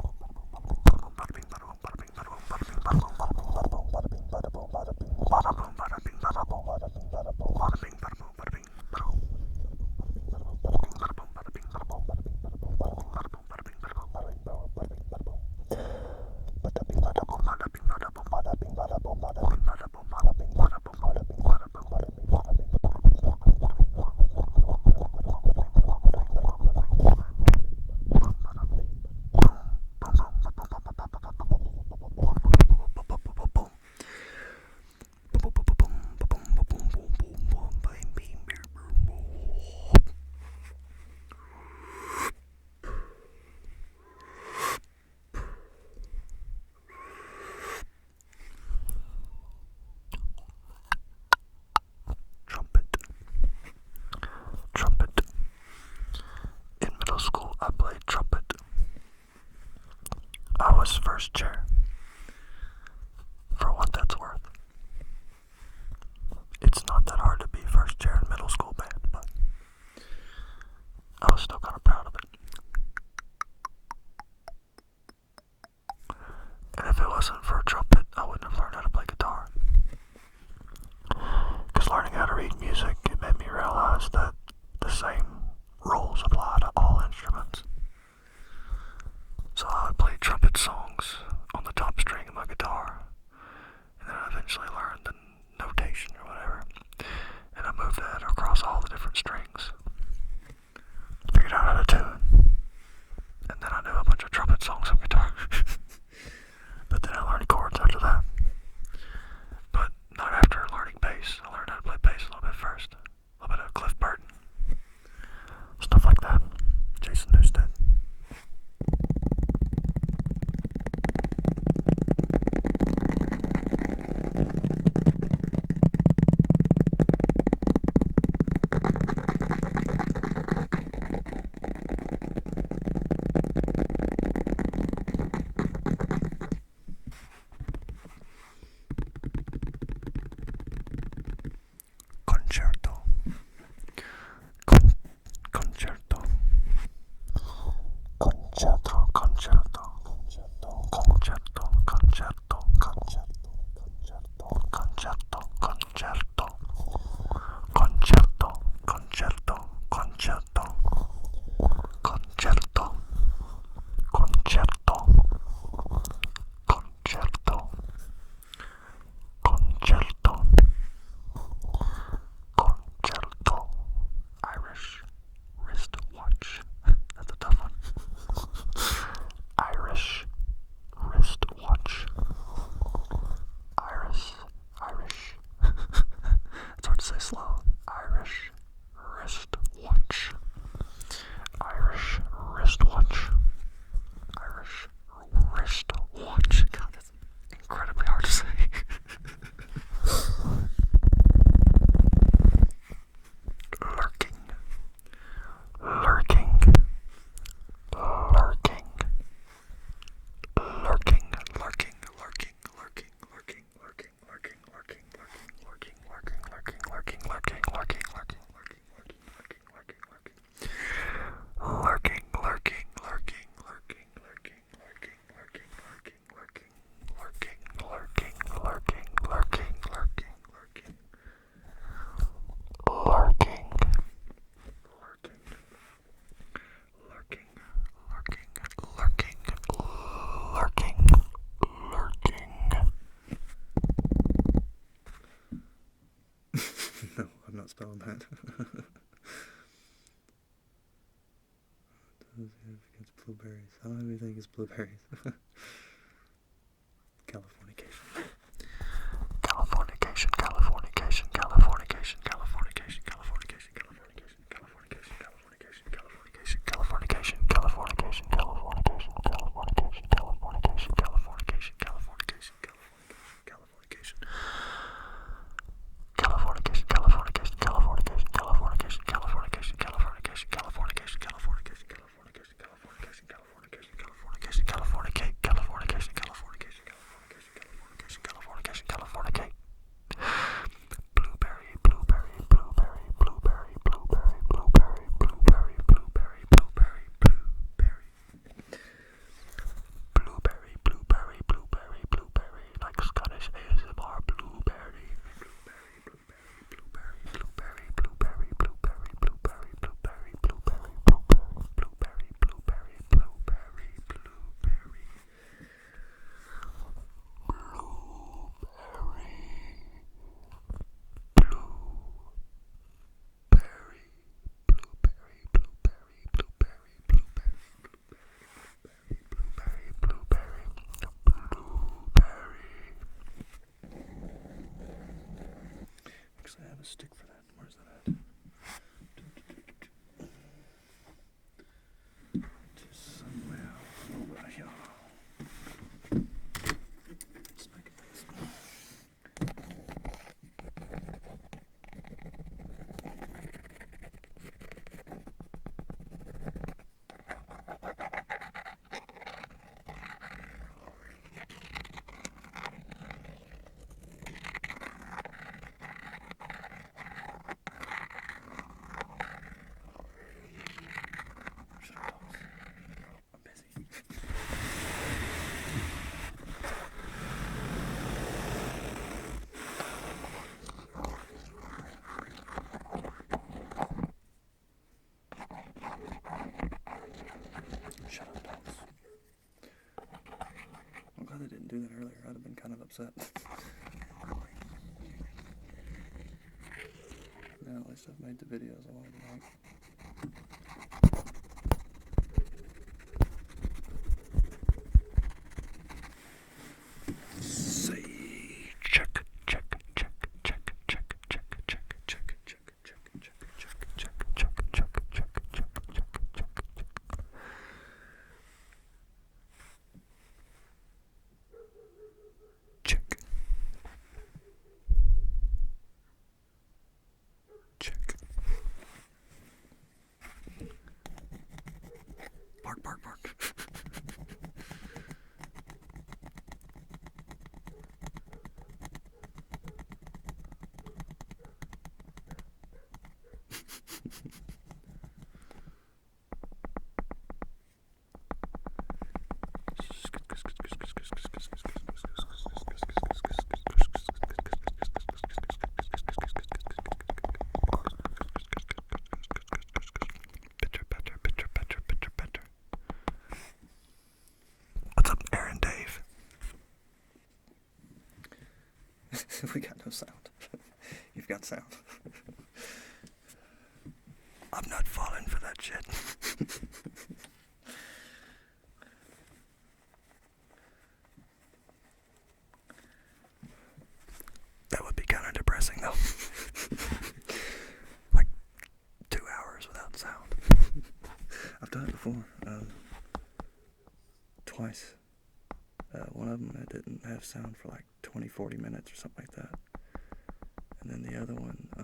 Was first chair, for what that's worth. It's not that hard to be first chair in middle school band, but I was still kind of proud of it. And if it wasn't for a trumpet, I wouldn't have learned how to play guitar. Because learning how to read music, it made me realize that the same rules apply to all instruments. So I would play trumpet songs on the top string of my guitar, and then I eventually learned the notation or whatever, and I moved that across all the different strings, figured out how to tune, and then I knew a bunch of trumpet songs on guitar. But then I learned chords after that, but not after learning bass. I learned how to play bass a little bit first, a little bit of Cliff Burton, stuff like that, Jason Newsted. Spelling that. Blueberries. I don't have anything against blueberries. Californication. Californication, Californication, Californication, Californication, Californication, Californication, Californication, Californication, Californication, Californication, Californication, Californication, Californication, Californication, Californication, Californication, Californication, Californication. Californication, Californication, Californication, Californication, Californication, Californication, Californication, Californication, Californication, Californication, Californication, Californication, Californication, Californicate, Californication, Californication, Californication, Californication, Californicate. Blueberry, blueberry, blueberry, blueberry, blueberry, blueberry, blueberry, blueberry, blueberry, blueberry. Blueberry, blueberry, blueberry, blueberry, like Scottish ASMR, blueberry, blueberry, blueberry, blueberry, blueberry, blueberry, blueberry, blueberry, blueberry, blueberry, blueberry, blueberry, blueberry, blueberry. Actually, I have a stick for that. Where's that at? Just somewhere over here. Let's make it this. I'm busy. Shut up, dogs. I'm glad they didn't do that earlier. I'd have been kind of upset. Now at least I've made the videos I wanted to make. Say check, check, check, check, check, check, check, check, check, check, check, check, check, check, check, check, check, check. Check. Check. Bark, bark, bark. Bitter. What's up, Aaron Dave? We got no sound. You've got sound. I'm not falling for that shit. That would be kind of depressing, though. Like 2 hours without sound. I've done it before. Twice. One of them I didn't have sound for like 20-40 minutes or something like that. And then the other one, I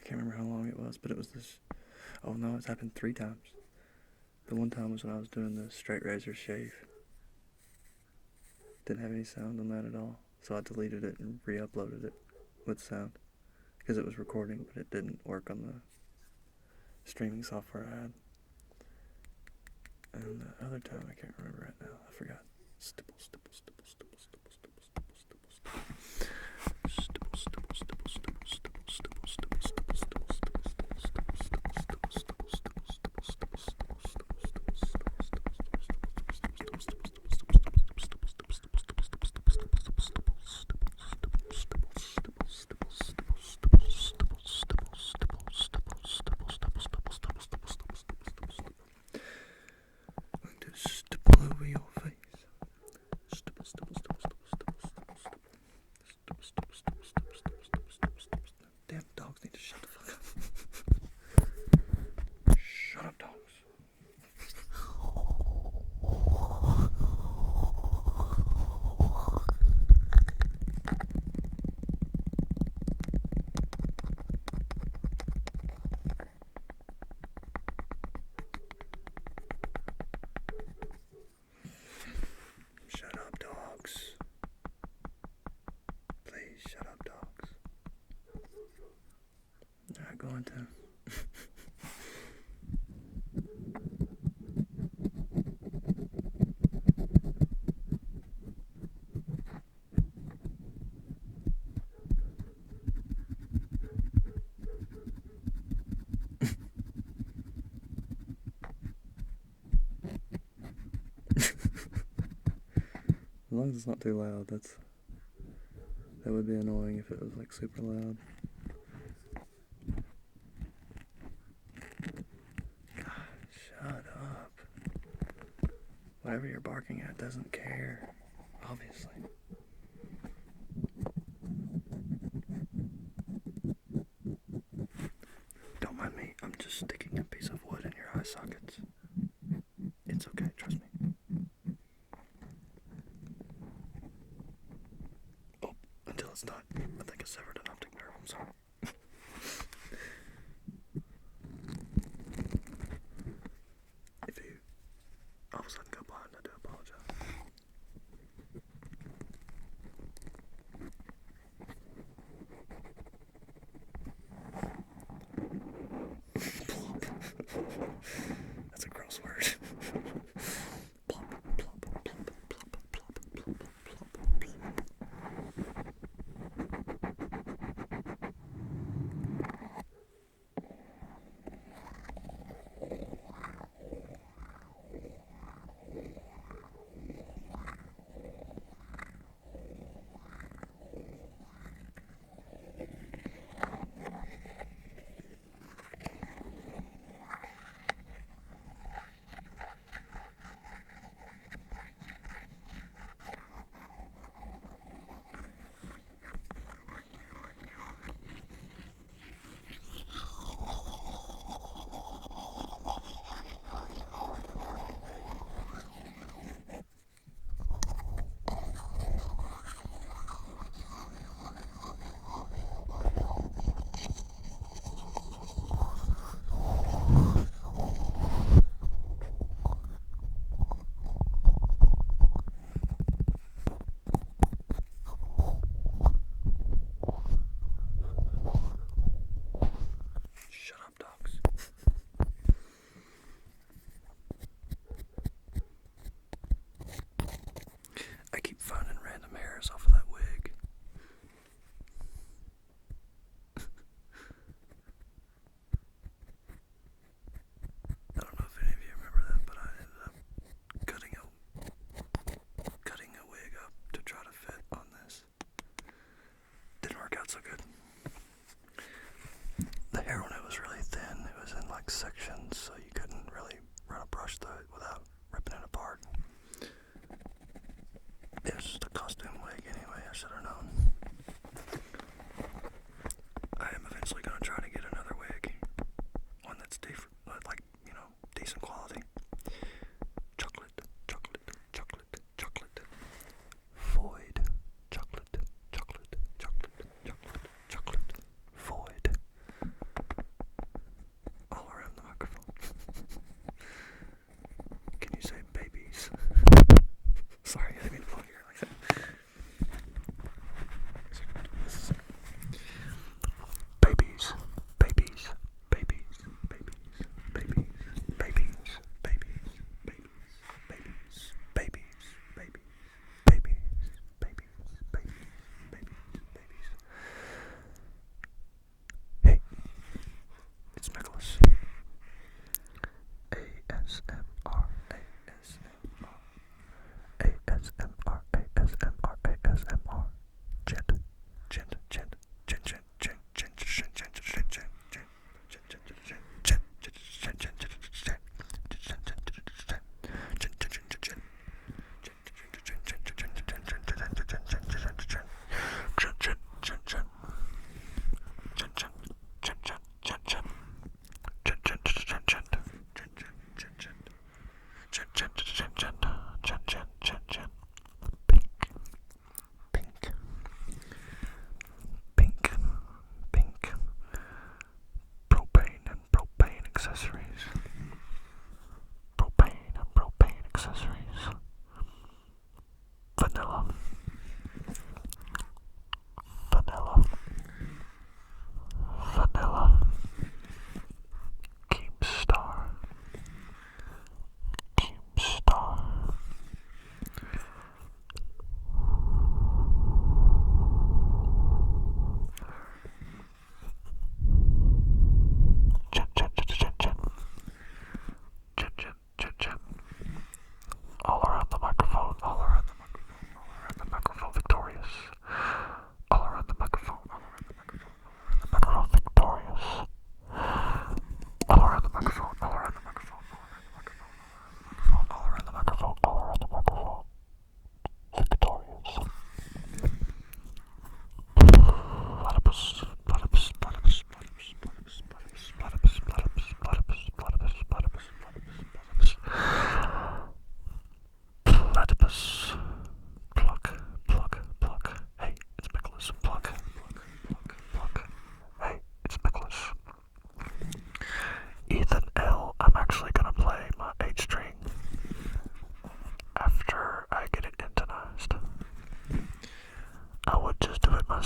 can't remember how long it was, but it was this. Oh no, it's happened 3 times. The one time was when I was doing the straight razor shave. Didn't have any sound on that at all, so I deleted it and re-uploaded it with sound because it was recording, but it didn't work on the streaming software I had. And the other time, I can't remember right now. I forgot. Stipple, stipple, stipple, stipple, stipple, stipple, stipple, stipple, stipple. Stipple, stipple, stipple, stipple, stipple, stipple, stipple, stipple, stipple, stipple, stipple, stipple, stipple, stipple, stipple, stipple, stipple, stipple, going to. As long as it's not too loud, that would be annoying if it was like super loud. God, shut up. Whatever you're barking at doesn't care, obviously. Don't mind me, I'm just sticking a piece of wood in your eye sockets. It's okay, trust me. Oh, until it's not. I think I severed an optic nerve, I'm sorry. If you all of a sudden go blind, I do apologize. That's a gross word. Plop, plop, plop, plop, plop, plop, plop, plop, plop.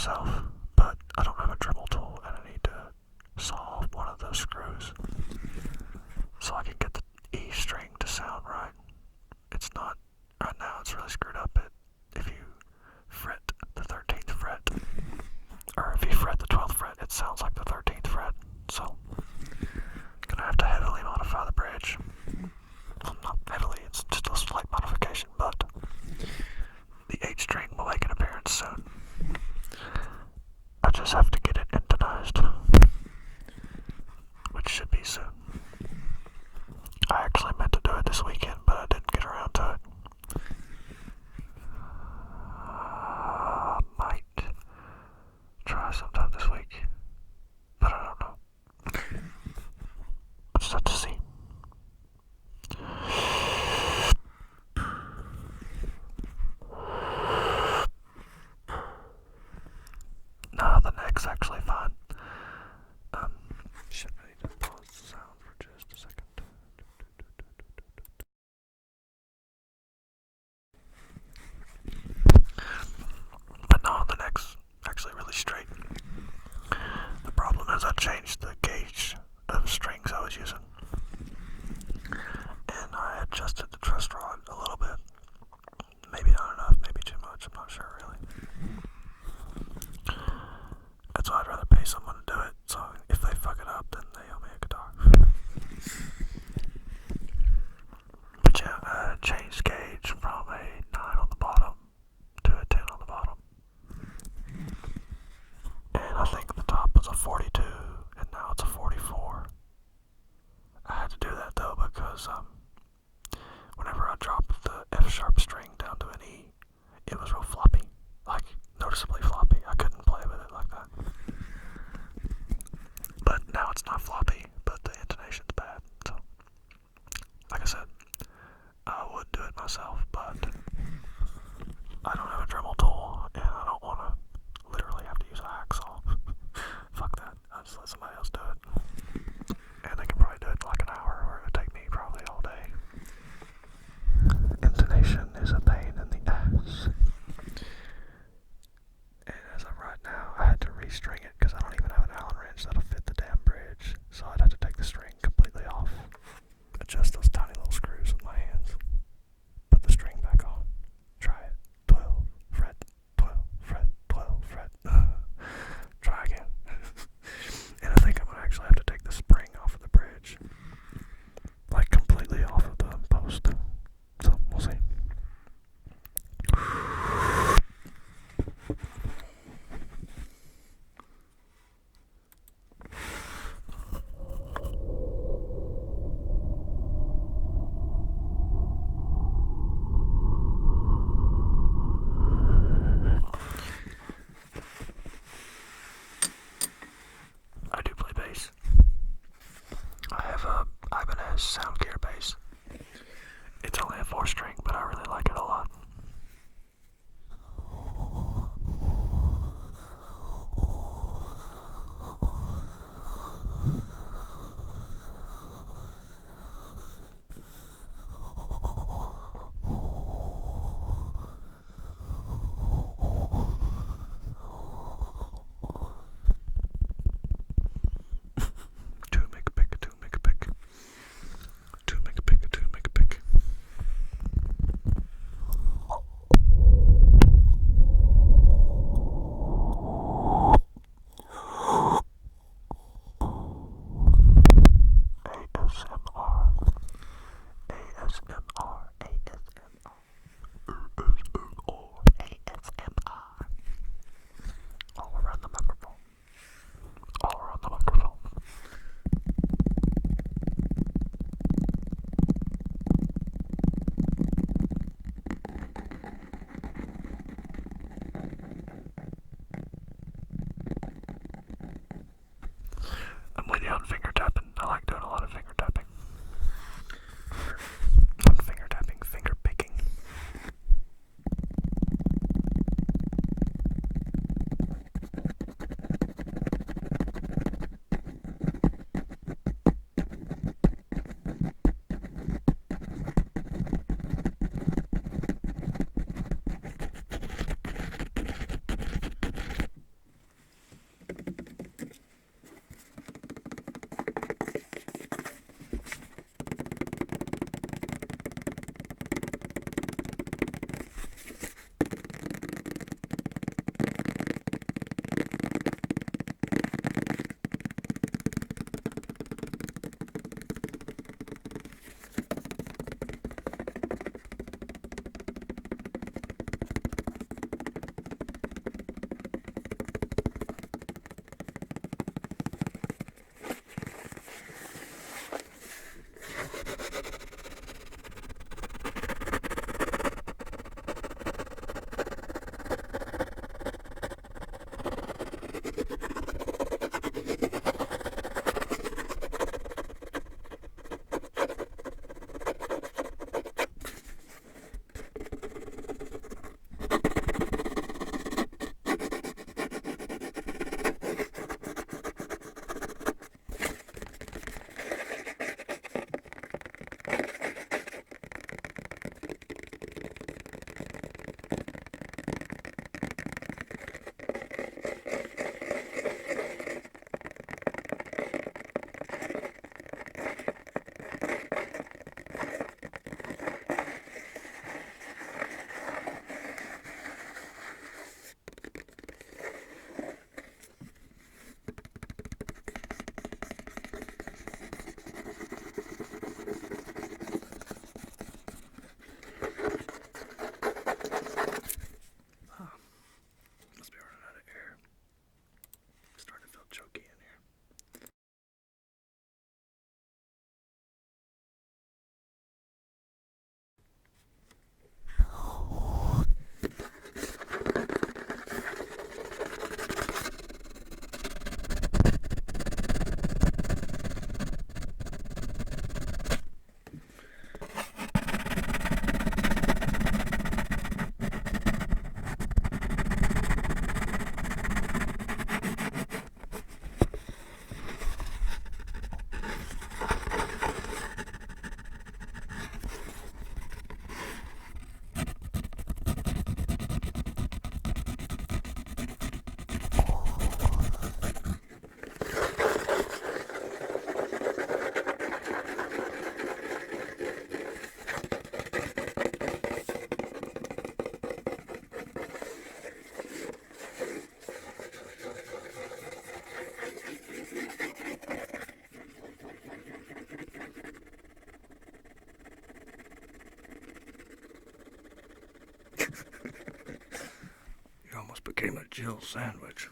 myself, but I don't have a Dremel tool and I need to solve one of those screws so I can get the E string to sound right. It's not, right now it's really screwed up. If you fret the 13th fret, or if you fret the 12th fret, it sounds like the 13th fret. So, gonna have to heavily modify the bridge. Well, not heavily, it's just a slight modification, but the 8 string will make an appearance soon. I just have to get it intonized, which should be soon. I actually meant to do it this weekend, but I didn't get around to it. Might try sometime this week, but I don't know. We'll just have to see. No, the neck's actually fine. Shit, I need to pause the sound for just a second. But no, the neck's actually really straight. The problem is I changed the gauge of strings I was using. And I adjusted the truss rod a little bit. Maybe not enough, maybe too much, I'm not sure really. That's why I'd rather pay someone to do it, so if they fuck it up, then they owe me a guitar. But yeah, I changed gauge from a 9 on the bottom to a 10 on the bottom. And I think the top was a 42, and now it's a 44. I had to do that though because whenever I dropped the F sharp string down to an E, it was real floppy. almost became a Jill sandwich.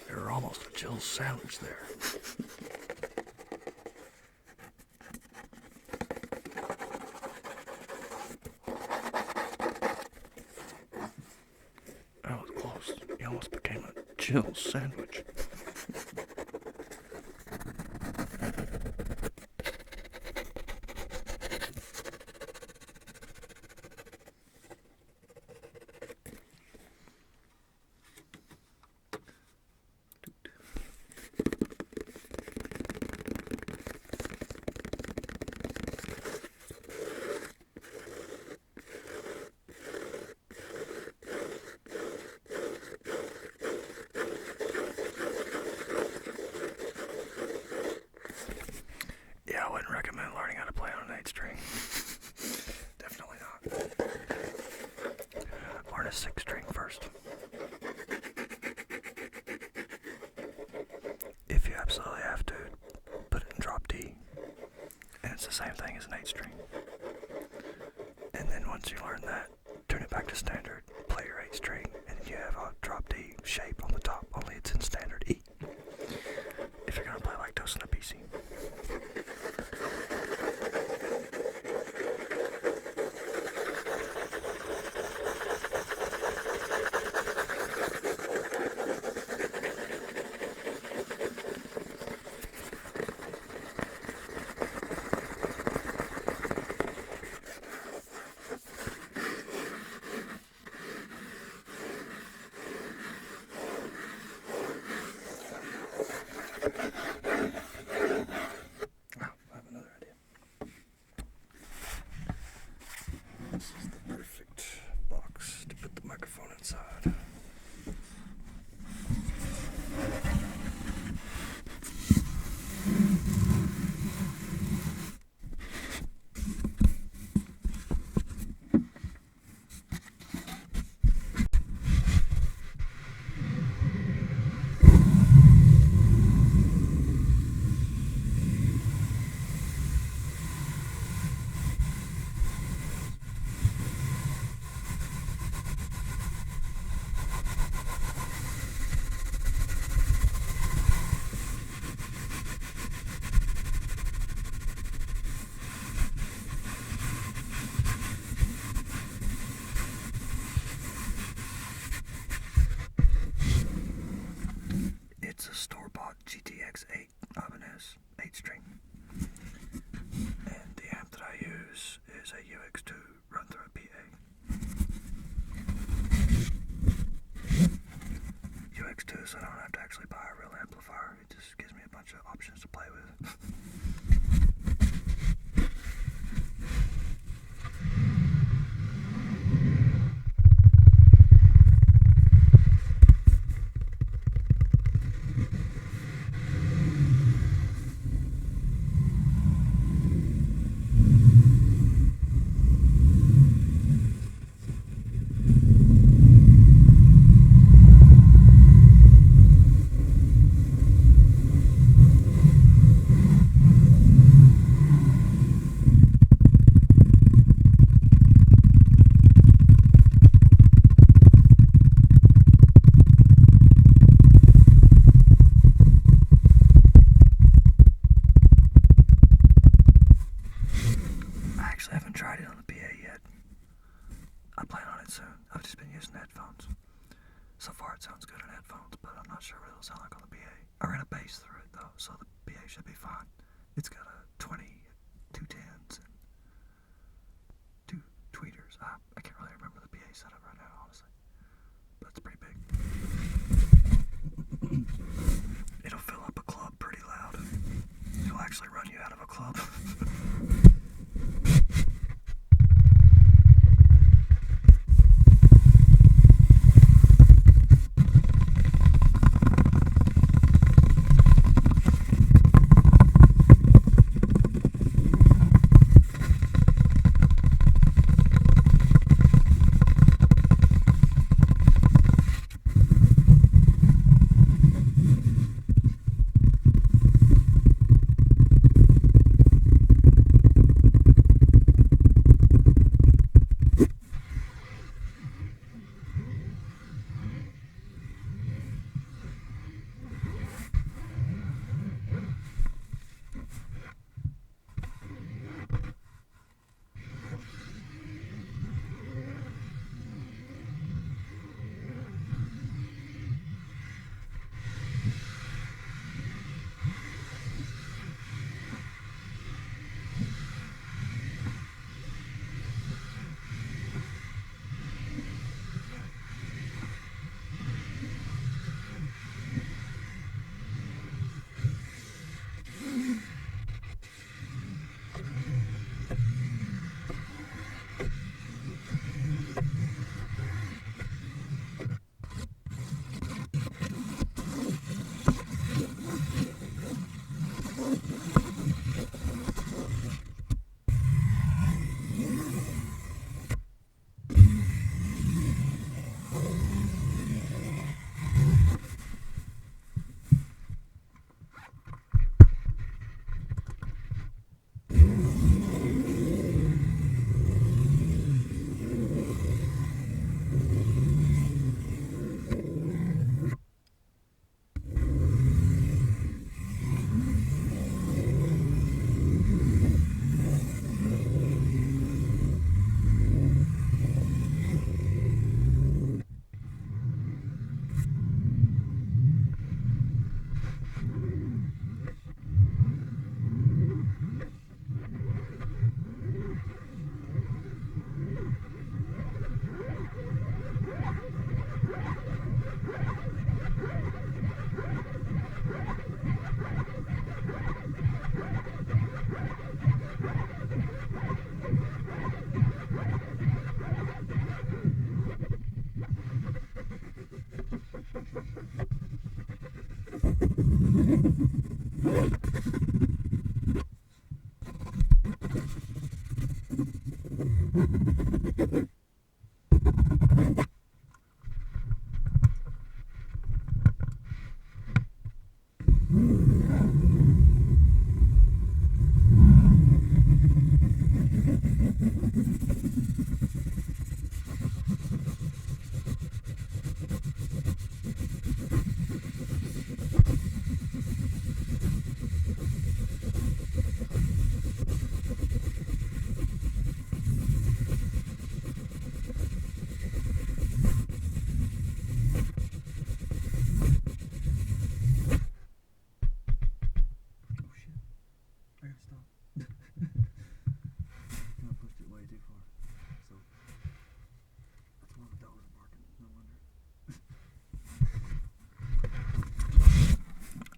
They were almost a Jill sandwich there. That was close. You almost became a Jill sandwich. Yeah, I wouldn't recommend learning how to play on an 8 string. Definitely not. Learn a 6 string first. If you absolutely have to, put it in drop D. And it's the same thing as an 8 string. And then once you learn that, turn it back to standard, play your 8 string, and you have a drop D shape on the top, only it's in standard E. If you're gonna play like Dos in a PC. This is the perfect box to put the microphone inside. It's a store-bought GTX 8 Ibanez 8 string. And the amp that I use is a UX2 run through a PA. UX2, so I don't have to actually buy a real amplifier. It just gives me a bunch of options to play with. I haven't tried it on the PA yet. I plan on it soon. I've just been using headphones. So far it sounds good in headphones, but I'm not sure what it'll sound like on the PA. I ran a bass through it though, so the PA should be fine. It's got a 20, 210s, and 2 tweeters. I can't really remember the PA setup right now, honestly. But it's pretty big. It'll fill up a club pretty loud. It'll actually run you out of a club.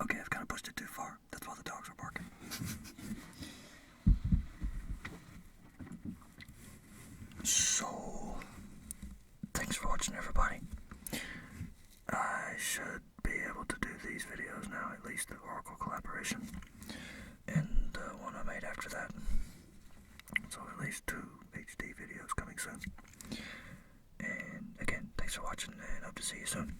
Okay, I've kind of pushed it too far. That's why the dogs are barking. So, thanks for watching, everybody. I should be able to do these videos now, at least the Oracle collaboration, and the one I made after that. So at least 2 HD videos coming soon. And again, thanks for watching, and hope to see you soon.